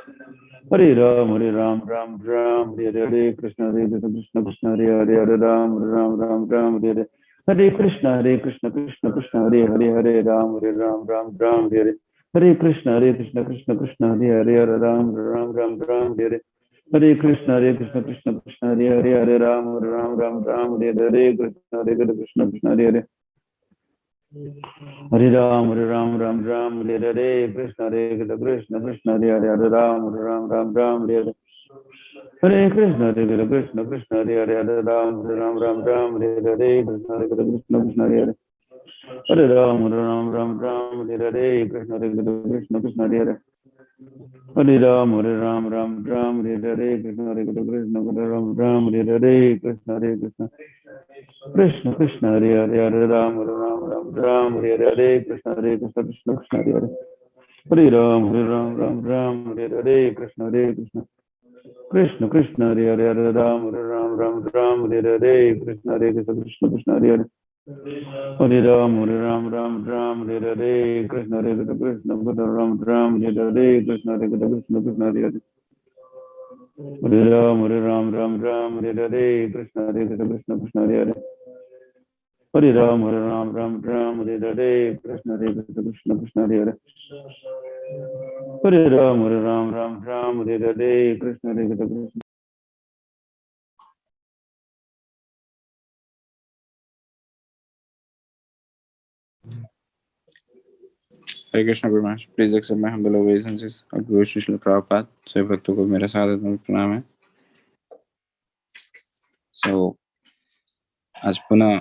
Hare Ram, Ram Ram, Hare Hare, Krishna Krishna, Krishna Hare Hare, Ram Ram, Hare Hare. Hare Krishna, Krishna Krishna, Hare Hare, Hare Ram, Ram Hare Hare. Hare Krishna, Krishna Krishna, Hare Hare, Ram Ram, Hare Hare. Hare Krishna, Krishna Krishna, Hare Hare, Hare Ram Ram, Hare Hare. Krishna, Krishna, Hare Hare. Hare Ram, Hare Hare, Krishna, Krishna, Hare Hare, Hare Ram, Hare Hare. Hare Krishna, Krishna, Hare Hare, Hare Ram, Hare Hare, Krishna, Krishna, Hare Hare. Hare Ram, Hare Hare, Krishna, Krishna, Hare Hare. Hare Ram, Hare Hare, Krishna, Hare Hare, Krishna. Krishna, Krishna, Hare Hare, Hare Ram, Hare Hare, Krishna, Krishna, Hare Hare. Hare Ram, Hare Hare, Krishna, Krishna, Krishna, Hare Hare, Hare Ram, Hare Hare, Krishna, Krishna, Hare Hare. Hare Ram, Hare Hare, Krishna, Krishna, Hare Hare, Krishna, Krishna, Hare Hare. Hare Ram, Hare Hare, Krishna, Krishna, Hare Hare. Hare Ram, Hare Hare, Krishna, Krishna, Hare Hare. Hare Ram, Hare Hare, Krishna, Krishna.
Hare Krishna Guru Maharaj, please accept my humble obeisances of Guru Shri Srila Prabhupada. सभी भक्तों को मेरा सादर प्रणाम है. So, आज पुनः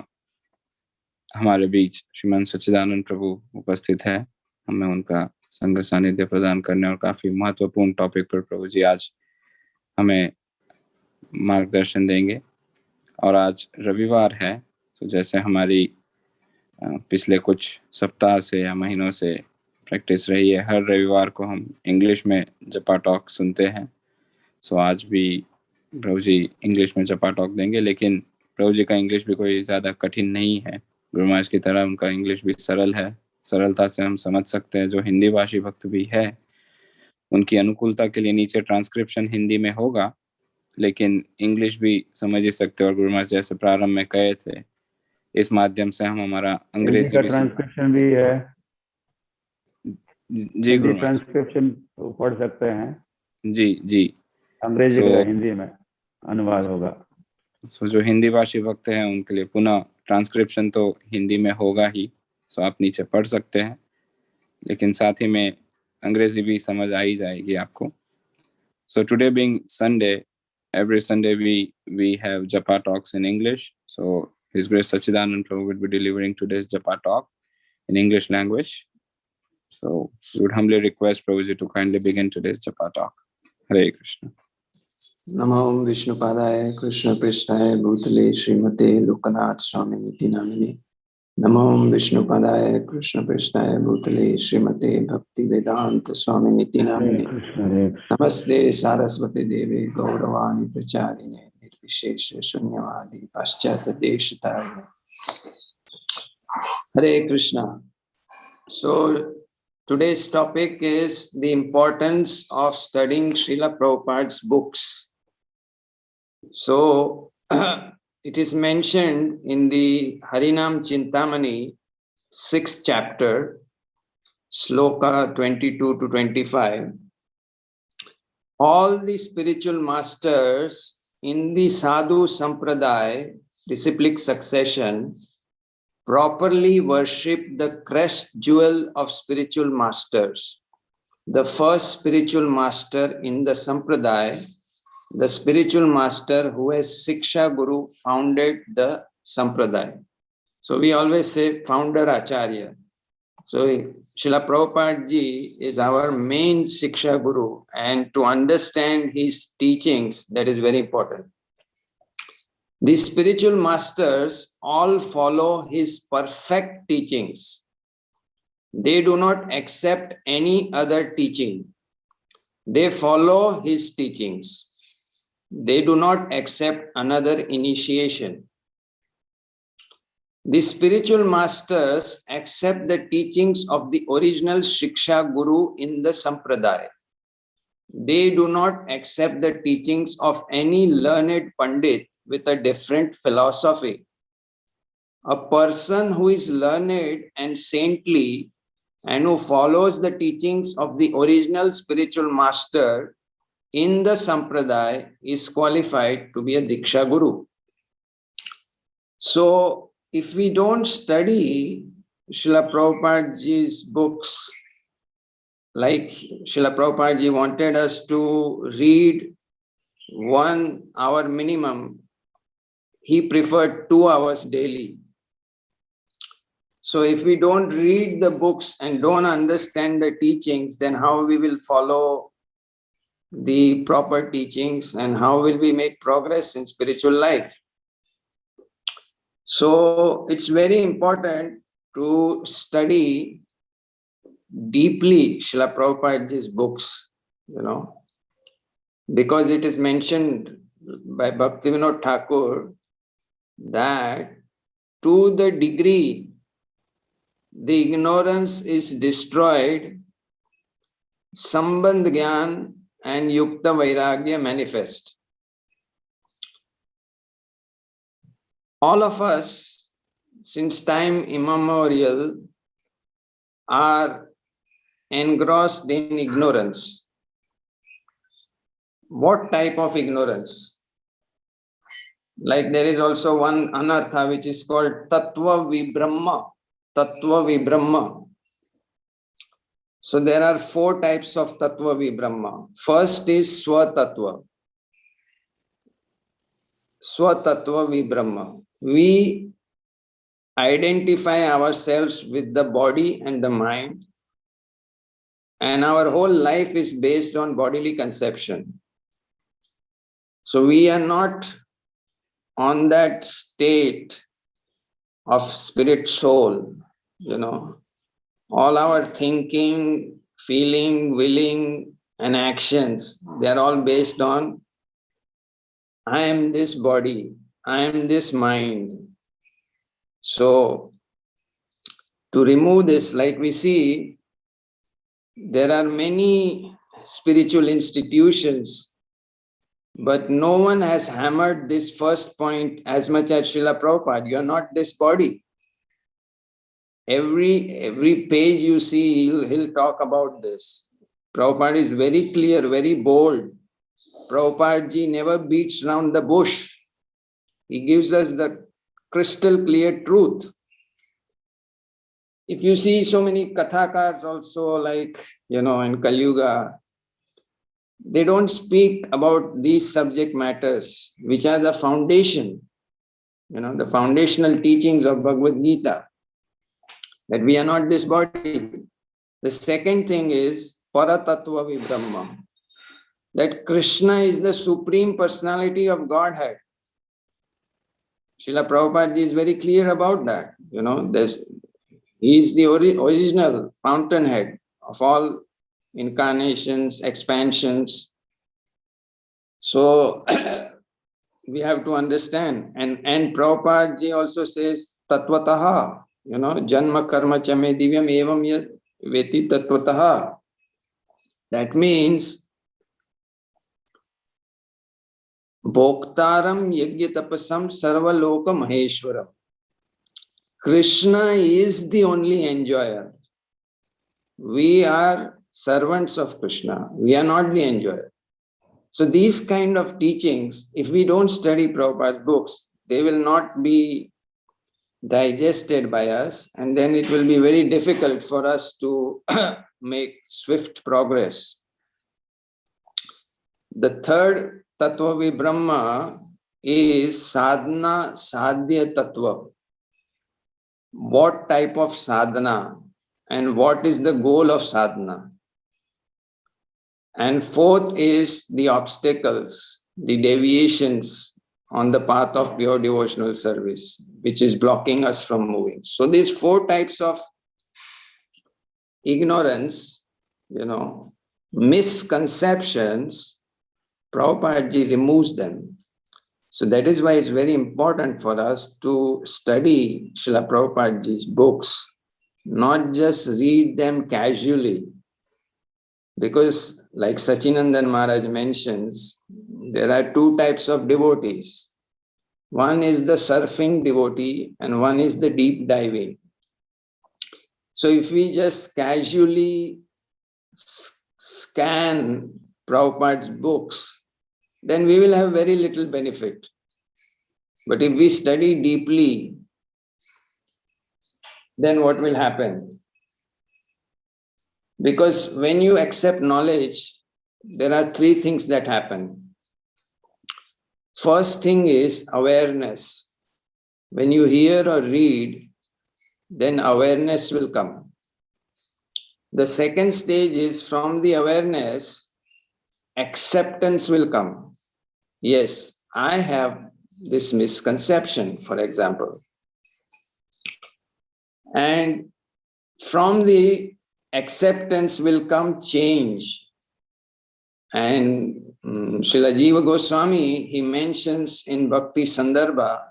हमारे बीच श्रीमान सच्चिदानंद प्रभु उपस्थित है. हमें उनका संग सानिध्य प्रदान करने और काफी महत्वपूर्ण टॉपिक पर प्रभु जी आज हमें मार्गदर्शन देंगे. और आज रविवार है, तो जैसे हमारी पिछले कुछ सप्ताह से या महीनों से प्रैक्टिस रही है, हर रविवार को हम इंग्लिश में जपा टॉक सुनते हैं. सो आज भी प्रभु जी इंग्लिश में जपा टॉक देंगे, लेकिन प्रभु जी का इंग्लिश भी कोई ज़्यादा कठिन नहीं है. गुरु महाराज की तरह उनका इंग्लिश भी सरल है, सरलता से हम समझ सकते हैं. जो हिंदी भाषी भक्त भी है, उनकी अनुकूलता के लिए नीचे ट्रांसक्रिप्शन हिंदी में होगा, लेकिन इंग्लिश भी समझ ही सकते. और गुरु महाराज जैसे प्रारंभ में कहे थे, इस माध्यम से हम हमारा अंग्रेजी
का
भी
ट्रांसक्रिप्शन भी है.
जी गुरु महाराज,
ट्रांसक्रिप्शन पढ़ सकते हैं.
जी.
अंग्रेजी का हिंदी में अनुवाद होगा.
जो हिंदी भाषी भक्त हैं उनके लिए पुनः ट्रांसक्रिप्शन तो हिंदी में होगा ही. सो आप नीचे पढ़ सकते हैं, लेकिन साथ ही में अंग्रेजी भी समझ आ ही जाएगी आपको. So today being Sunday, every Sunday we have Japa talks in English. So His Grace Sachidanand Prabhu will be delivering today's Japa talk in English language. So we would humbly request Prabhuji to kindly begin today's Japa talk. Hare Krishna.
Namo Vishnupadaya Krishna Prishthaya Bhutale Srimate Lokanath Swami Niti Namine. Namo Vishnupadaya Krishna Prishthaya Bhutale Srimate Bhakti Vedanta Swami Niti Namine. Namaste Saraswati Devi Gauravani Pracharine Nirvishesha Shunyavadi Paschata Deshataya. Hare Krishna. So today's topic is the importance of studying Srila Prabhupada's books. So it is mentioned in the Harinam Chintamani 6th chapter, Sloka 22 to 25. All the spiritual masters in the Sadhu Sampradaya, disciplic succession, properly worship the crest jewel of spiritual masters. The first spiritual master in the Sampradaya, the spiritual master who has Siksha Guru founded the Sampradaya. So we always say founder Acharya. So Srila Prabhupada Ji is our main Siksha Guru, and to understand his teachings, that is very important. The spiritual masters all follow his perfect teachings. They do not accept any other teaching. They follow his teachings. They do not accept another initiation. The spiritual masters accept the teachings of the original Shiksha Guru in the Sampradaya. they do not accept the teachings of any learned Pandit with a different philosophy. A person who is learned and saintly and who follows the teachings of the original spiritual master in the Sampradaya is qualified to be a Diksha Guru. So, if we don't study Srila Prabhupadaji's books, like Srila Prabhupada wanted us to read 1 hour minimum, he preferred 2 hours daily. So if we don't read the books and don't understand the teachings, then how we will follow the proper teachings and how will we make progress in spiritual life? So it's very important to study deeply Srila Prabhupada's books, because it is mentioned by Bhaktivinoda Thakur that to the degree the ignorance is destroyed, Sambandh Gyan and Yukta Vairagya manifest. All of us, since time immemorial, are engrossed in ignorance. What type of ignorance? Like there is also one anartha which is called Tattva Vibramma. Tattva Vibramma. So there are 4 types of Tattva Vibramma. First is Swatattva. Swatattva Vibramma. We identify ourselves with the body and the mind, and our whole life is based on bodily conception. So we are not on that state of spirit soul, All our thinking, feeling, willing, and actions, they are all based on I am this body, I am this mind. So to remove this, like we see, there are many spiritual institutions, but no one has hammered this first point as much as Srila Prabhupada. You are not this body. Every page you see, he'll talk about this. Prabhupada is very clear, very bold. Prabhupada ji never beats around the bush. He gives us the crystal clear truth. If you see so many kathakars also, like, in Kali Yuga, they don't speak about these subject matters, which are the foundation, the foundational teachings of Bhagavad Gita, that we are not this body. The second thing is Paratattva Vibramma, that Krishna is the supreme personality of Godhead. Srila Prabhupada is very clear about that. He is the original fountainhead of all incarnations, expansions. So we have to understand. And Prabhupada ji also says Tattvataha, Janma Karma Chame Divyam Evam Yad Veti Tattvataha. That means Bhoktaram Yajna Tapasam Sarva Loka Maheshwaram. Krishna is the only enjoyer. We are servants of Krishna. We are not the enjoyer. So these kind of teachings, if we don't study Prabhupada's books, they will not be digested by us, and then it will be very difficult for us to make swift progress. The third Tattva Vibramma is Sadhana Sadhya Tattva. What type of sadhana and what is the goal of sadhana? And fourth is the obstacles, the deviations on the path of pure devotional service, which is blocking us from moving. So these 4 types of ignorance, misconceptions, Prabhupada ji removes them. So that is why it's very important for us to study Srila Prabhupada ji's books, not just read them casually. Because like Sachinandan Maharaj mentions, there are two types of devotees. One is the surfing devotee and one is the deep diving. So if we just casually scan Prabhupada's books, then we will have very little benefit. But if we study deeply, then what will happen? Because when you accept knowledge, there are three things that happen. First thing is awareness. When you hear or read, then awareness will come. The second stage is from the awareness, acceptance will come. Yes, I have this misconception, for example. And from the acceptance will come change. And Srila Jiva Goswami, he mentions in Bhakti Sandarbha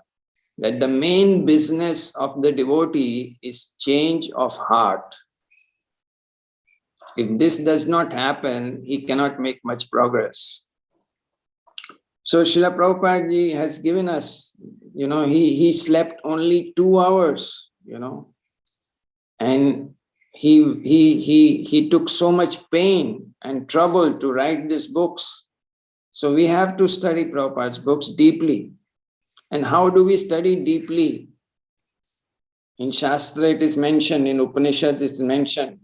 that the main business of the devotee is change of heart. If this does not happen, he cannot make much progress. So Srila Prabhupada ji has given us, he slept only 2 hours, and he took so much pain and trouble to write these books. So we have to study Prabhupada's books deeply. And how do we study deeply? In Shastra it is mentioned, in Upanishad it is mentioned,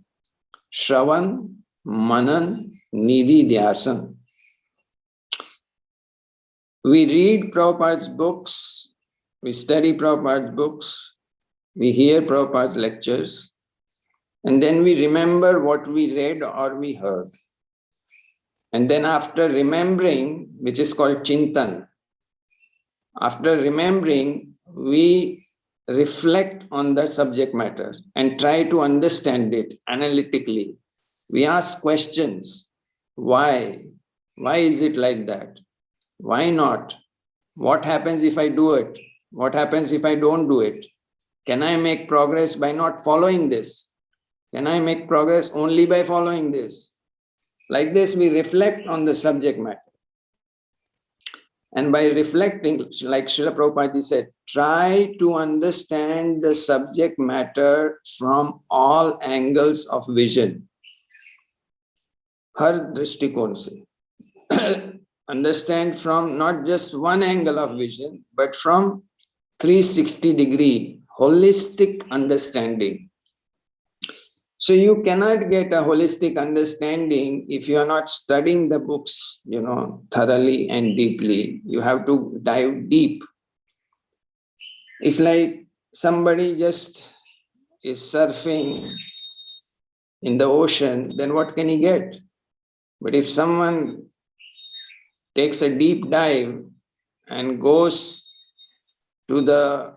Shravan, Manan, Nidhi, Dhyasan. We read Prabhupada's books, we study Prabhupada's books, we hear Prabhupada's lectures, and then we remember what we read or we heard. And then after remembering, which is called Chintan, after remembering, we reflect on the subject matter and try to understand it analytically. We ask questions. Why? Why is it like that? Why not? What happens if I do it? What happens if I don't do it? Can I make progress by not following this? Can I make progress only by following this? Like this, we reflect on the subject matter. And by reflecting, like Srila Prabhupada said, try to understand the subject matter from all angles of vision. Har drishtikon se. Understand from not just one angle of vision, but from 360-degree, holistic understanding. So you cannot get a holistic understanding if you are not studying the books, thoroughly and deeply. You have to dive deep. It's like somebody just is surfing in the ocean, then what can he get? But if someone takes a deep dive and goes to the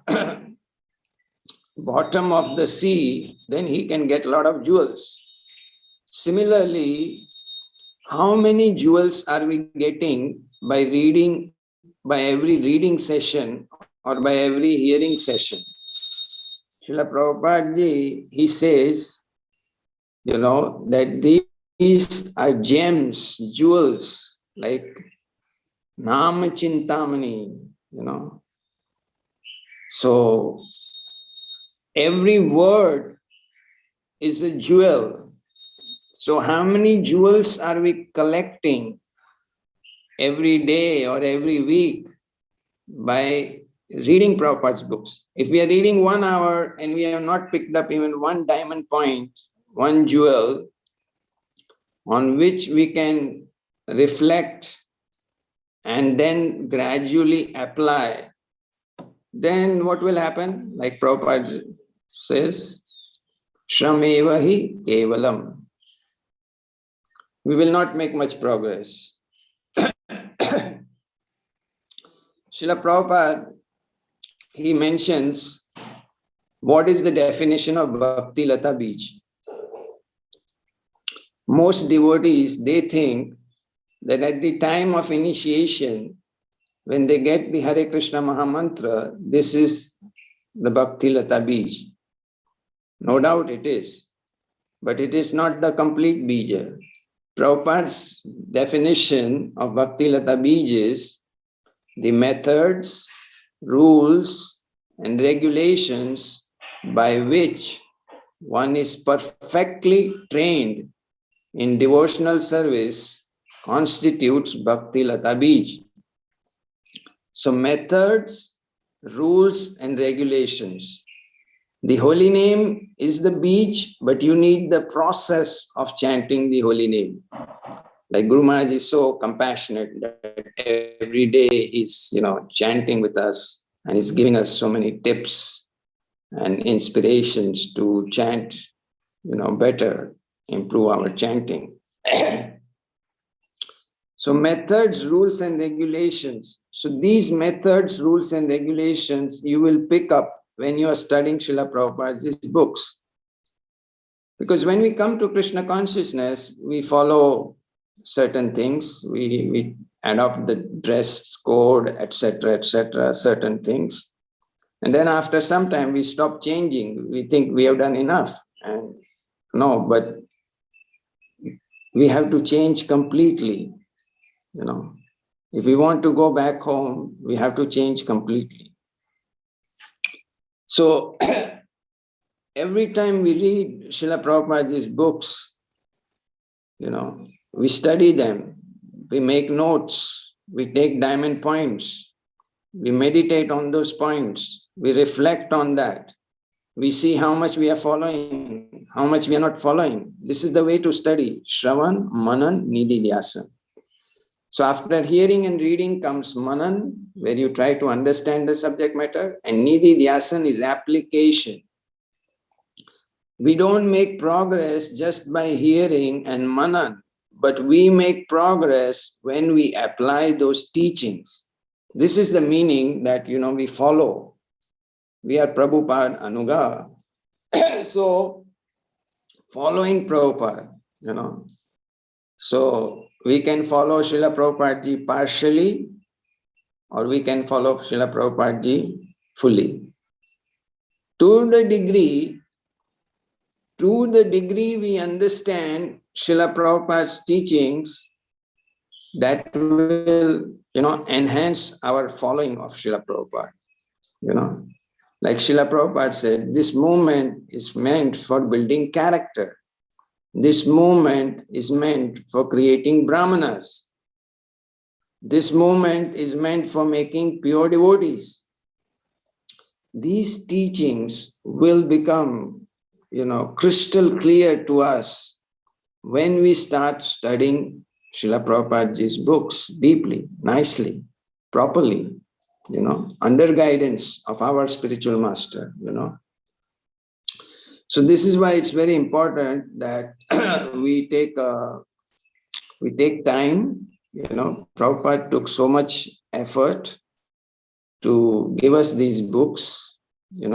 bottom of the sea, then he can get a lot of jewels. Similarly, how many jewels are we getting by reading, by every reading session or by every hearing session? Srila Prabhupada ji, he says, that these are gems, jewels, like Nama Chintamani, So every word is a jewel. So how many jewels are we collecting every day or every week by reading Prabhupada's books? If we are reading 1 hour and we have not picked up even one diamond point, one jewel on which we can reflect and then gradually apply, then what will happen? Like Prabhupada says, Shrameva hi kevalam. We will not make much progress. Srila Prabhupada, he mentions what is the definition of Bhakti Lata Bij. Most devotees, they think that at the time of initiation, when they get the Hare Krishna Mahamantra, this is the Bhakti Lata Bij. No doubt it is, but it is not the complete bija. Prabhupada's definition of Bhakti Lata Bij is the methods, rules, and regulations by which one is perfectly trained in devotional service constitutes Bhakti Lata Bij. So methods, rules, and regulations. The holy name is the bij, but you need the process of chanting the holy name. Like Guru Maharaj is so compassionate that every day he's, chanting with us and he's giving us so many tips and inspirations to chant, better, improve our chanting. So methods, rules, and regulations. So these methods, rules, and regulations you will pick up when you are studying Srila Prabhupada's books. Because when we come to Krishna consciousness, we follow certain things, we adopt the dress code, etc., certain things. And then after some time, we stop changing. We think we have done enough. And no, but we have to change completely. If we want to go back home, we have to change completely. So every time we read Srila Prabhupada's books, we study them, we make notes, we take diamond points, we meditate on those points, we reflect on that, we see how much we are following, how much we are not following. This is the way to study. Shravan, Manan, Nididhyasana. So after hearing and reading comes Manan, where you try to understand the subject matter, and Nididhyasana is application. We don't make progress just by hearing and Manan, but we make progress when we apply those teachings. This is the meaning that, we follow. We are Prabhupada Anuga. So, following Prabhupada, So, we can follow Srila Prabhupada ji partially, or we can follow Srila Prabhupada ji fully. To the degree we understand Srila Prabhupada's teachings, that will, enhance our following of Srila Prabhupada. Like Srila Prabhupada said, this movement is meant for building character. This movement is meant for creating brahmanas. This movement is meant for making pure devotees. These teachings will become, crystal clear to us when we start studying Srila Prabhupada's books deeply, nicely, properly, under guidance of our spiritual master, So this is why it's very important that we take time. Prabhupada took so much effort to give us these books. The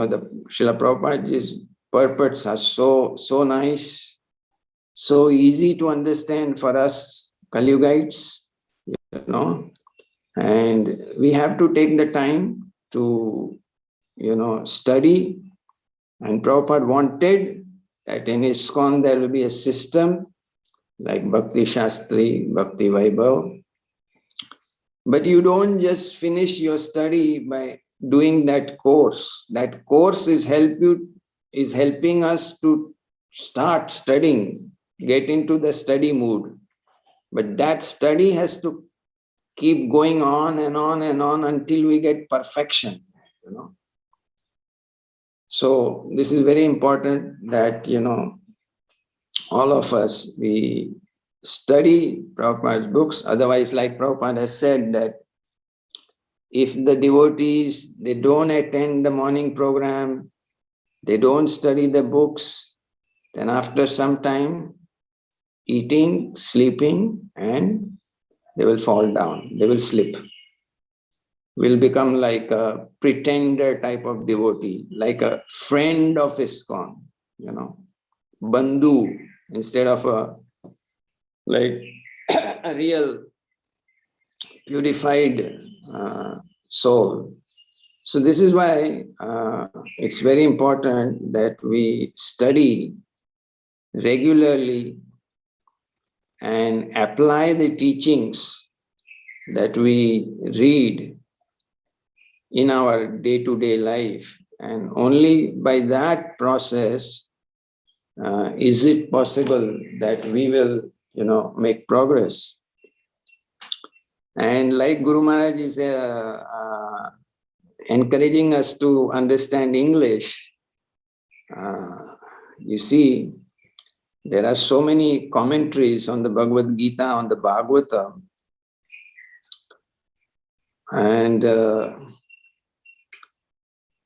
Srila Prabhupada's purports are so nice, so easy to understand for us Kali-Yugites, and we have to take the time to, study. And Prabhupada wanted that in ISKCON there will be a system like Bhakti Shastri, Bhakti Vaibhav. But you don't just finish your study by doing that course. That course is helping us to start studying, get into the study mood. But that study has to keep going on and on and on until we get perfection, So this is very important that, all of us, we study Prabhupada's books. Otherwise, like Prabhupada has said, that if the devotees, they don't attend the morning program, they don't study the books, then after some time, eating, sleeping, and they will fall down, they will slip. Will become like a pretender type of devotee, like a friend of ISKCON, bandhu, instead of a real purified soul. So this is why it's very important that we study regularly and apply the teachings that we read in our day-to-day life. And only by that process is it possible that we will, make progress. And like Guru Maharaj is encouraging us to understand English, you see, there are so many commentaries on the Bhagavad Gita, on the Bhagavatam. And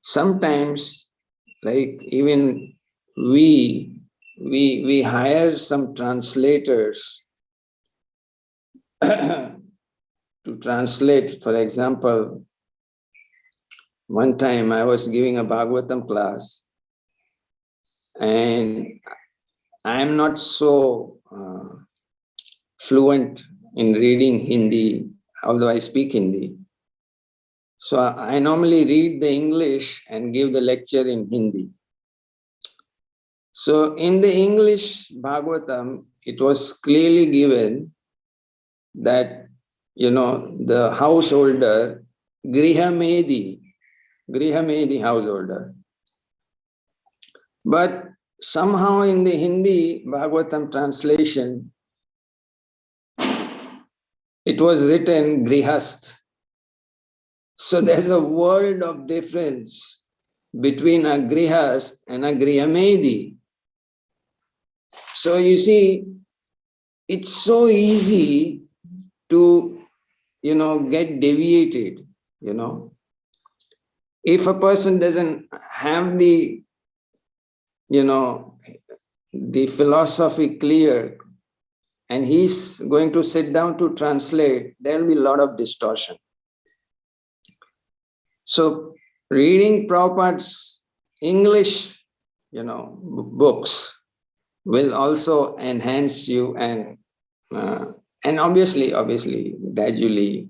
sometimes, like even we hire some translators to translate. For example, one time I was giving a Bhagavatam class, and I am not so fluent in reading Hindi, although I speak Hindi. So I normally read the English and give the lecture in Hindi. So in the English Bhagavatam, it was clearly given that, the householder, Grihamedi householder. But somehow in the Hindi Bhagavatam translation, it was written Grihast. So there's a world of difference between a Grihast and a Grihamedi. So you see, it's so easy to, get deviated, If a person doesn't have the, the philosophy clear, and he's going to sit down to translate, there will be a lot of distortion. So reading Prabhupada's English, books will also enhance you, and obviously, gradually,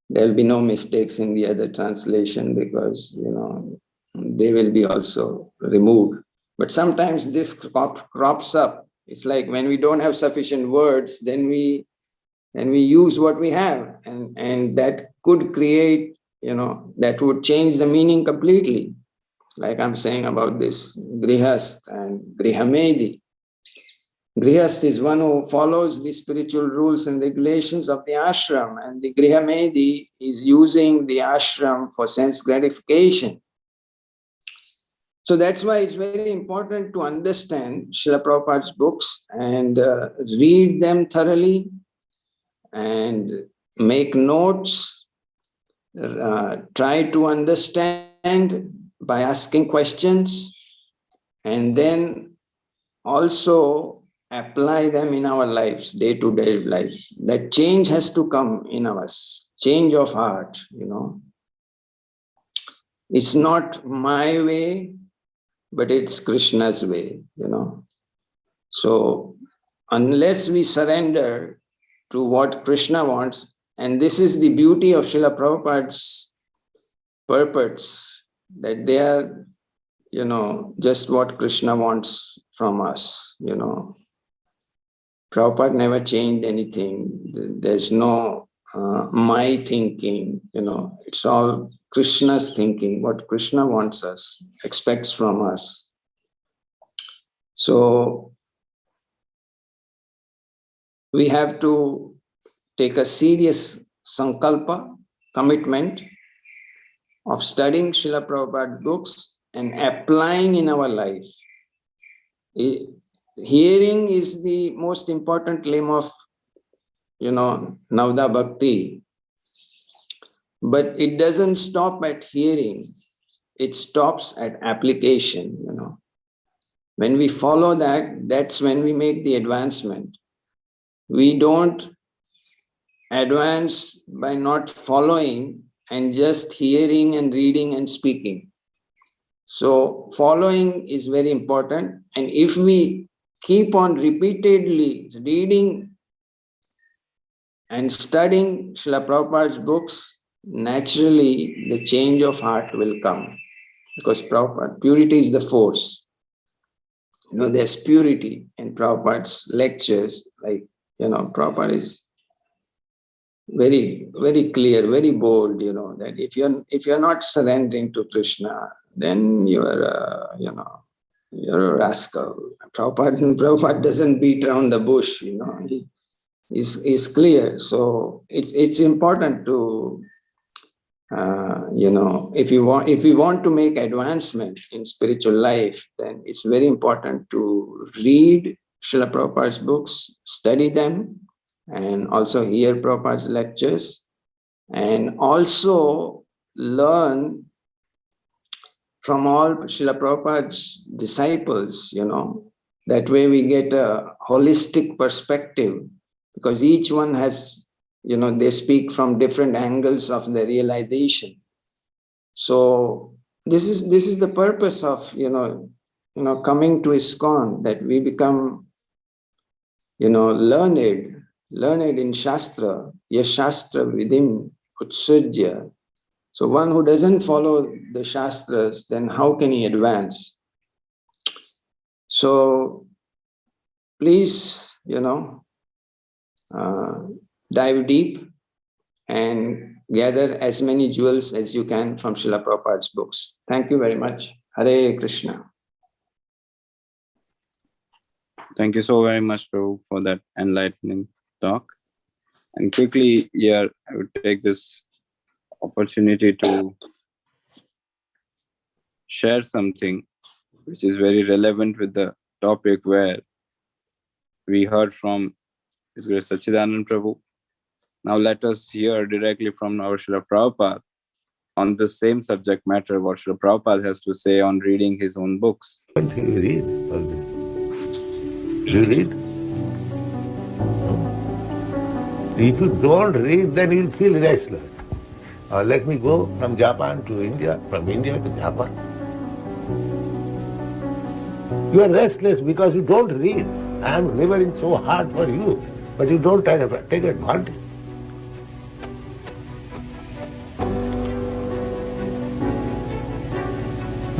there will be no mistakes in the other translation, because, they will be also removed. But sometimes this crops up. It's like when we don't have sufficient words, then we use what we have, and that could create, that would change the meaning completely. Like I'm saying about this Grihast and Grihamedi. Grihast is one who follows the spiritual rules and regulations of the ashram, and the Grihamedi is using the ashram for sense gratification. So that's why it's very important to understand Srila Prabhupada's books and read them thoroughly and make notes, try to understand by asking questions, and then also apply them in our lives, day-to-day lives. That change has to come in us, change of heart, It's not my way, but it's Krishna's way, So unless we surrender to what Krishna wants, and this is the beauty of Srila Prabhupada's purports, that they are, just what Krishna wants from us, Prabhupada never changed anything. There's no my thinking, it's all Krishna's thinking, what Krishna wants us, expects from us. So we have to take a serious sankalpa, commitment of studying Srila Prabhupada's books and applying in our life. Hearing is the most important limb of, Navda Bhakti. But it doesn't stop at hearing. It stops at application, When we follow that, that's when we make the advancement. We don't advance by not following and just hearing and reading and speaking. So following is very important. And if we keep on repeatedly reading and studying Srila Prabhupada's books, naturally the change of heart will come. Because Prabhupada, purity is the force. There's purity in Prabhupada's lectures, like Prabhupada is very, very clear, very bold, that if you're not surrendering to Krishna, then you're a rascal. Prabhupada doesn't beat around the bush, he is clear. So it's important to, if we want to make advancement in spiritual life, then it's very important to read Srila Prabhupada's books, study them, and also hear Prabhupada's lectures, and also learn from all Srila Prabhupada's disciples, that way we get a holistic perspective, because each one has, they speak from different angles of the realization. So this is the purpose of, coming to ISKCON, that we become, learned in Shastra, Yes Shastra Vidim Utsujya. So one who doesn't follow the Shastras, then how can he advance? So please, dive deep and gather as many jewels as you can from Srila Prabhupada's books. Thank you very much. Hare Krishna.
Thank you so very much, Prabhu, for that enlightening talk. And quickly, I would take this opportunity to share something which is very relevant with the topic, where we heard from His Grace Sachidanand Prabhu. Now let us hear directly from our Srila Prabhupada on the same subject matter, what Srila Prabhupada has to say on reading his own books.
What do you read all this? You read? If you don't read, then you'll feel restless. Let me go from Japan to India, from India to Japan. You are restless because you don't read. I am laboring so hard for you, but you don't take advantage.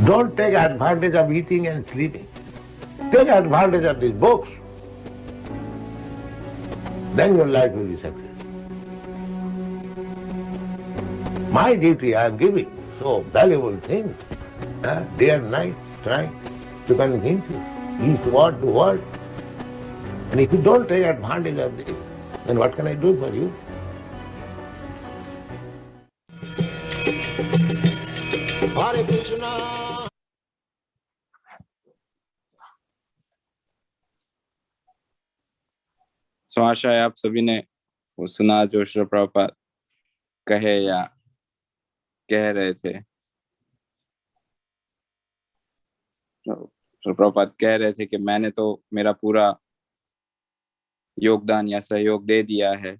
Don't take advantage of eating and sleeping. Take advantage of these books. Then your life will be successful. My duty, I am giving so valuable things, day and night, trying to convince you, eastward to word. And if you don't take advantage of this, then what can I do for you? Hare Krishna.
So आशा है आप सभी ने वो सुना जो श्री प्रभुपाद कहे या कह रहे थे। श्री प्रभुपाद कह रहे थे कि मैंने तो मेरा पूरा योगदान या सहयोग दे दिया है।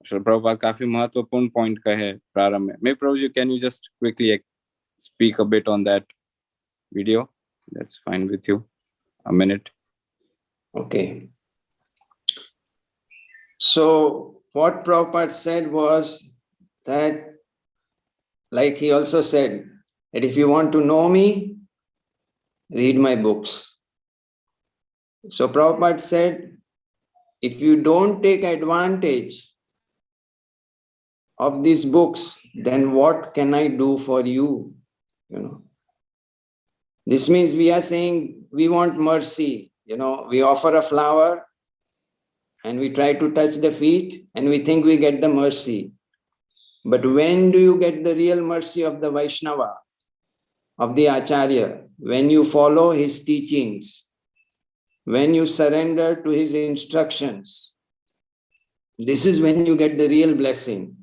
श्री प्रभुपाद काफी महत्वपूर्ण पॉइंट कहे प्रारंभ में। मे Prabhu ji, can you just quickly speak a bit on that video? That's fine with you. A minute.
Okay. So what Prabhupada said was that, like he also said, that if you want to know me, read my books. So Prabhupada said, if you don't take advantage of these books, then what can I do for you? This means we are saying we want mercy. We offer a flower and we try to touch the feet and we think we get the mercy. But when do you get the real mercy of the Vaishnava, of the Acharya? When you follow his teachings, when you surrender to his instructions, this is when you get the real blessing.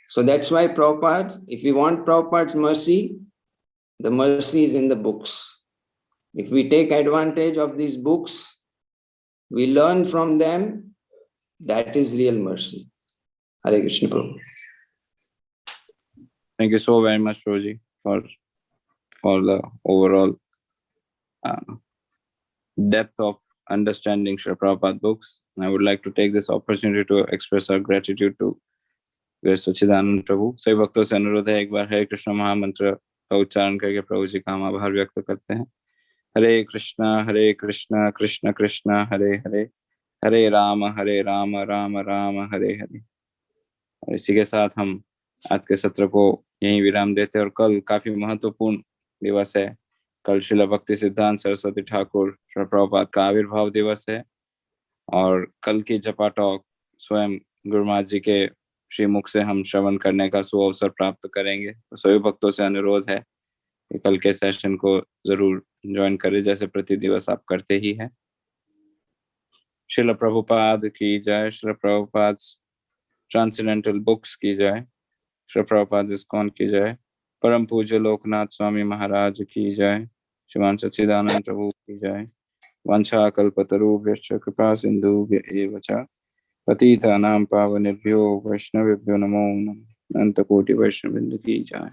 So that's why Prabhupada, if we want Prabhupada's mercy, the mercy is in the books. If we take advantage of these books, we learn from them, that is real mercy. Hare Krishna Prabhu.
Thank you so very much, Prabhuji, for the overall depth of understanding Srila Prabhupada books. And I would like to take this opportunity to express our gratitude to Grace Sachidanand Prabhu. सभी भक्तों से अनुरोध है, एक बार हरे कृष्ण महामंत्र का उच्चारण करके प्रभु जी का हम आभार व्यक्त करते हैं। हरे कृष्णा कृष्ण कृष्ण हरे हरे, हरे राम राम राम हरे हरे। और इसी के साथ हम आज के सत्र को यहीं विराम देते हैं। और कल काफी महत्वपूर्ण दिवस है। कल श्रील भक्ति सिद्धांत सरस्वती ठाकुर श्री प्रभुपाद का आविर्भाव दिवस है। और कल की जपा टॉक स्वयं गुरु महाराज जी के श्रीमुख से हम श्रवण करने का सुअवसर प्राप्त करेंगे। तो सभी भक्तों से अनुरोध है कि कल के सेशन को जरूर ज्वाइन करें, जैसे प्रति दिवस आप करते ही हैं। श्रील प्रभुपाद की जय। श्रील प्रभुपाद ट्रांसेंडेंटल बुक्स की जय। श्री प्रभुपाद इस्कॉन की जय। परम पूज्य लोकनाथ स्वामी महाराज की जय। श्रीमान सच्चिदानंद प्रभु की जय। वांछा कल्पतरुभ्यश्च कृपा सिंधुभ्य एव च पतितानां पावनेभ्यो वैष्णवेभ्यो नमो नमः। अनंत कोटि वैष्णववृंद की जय।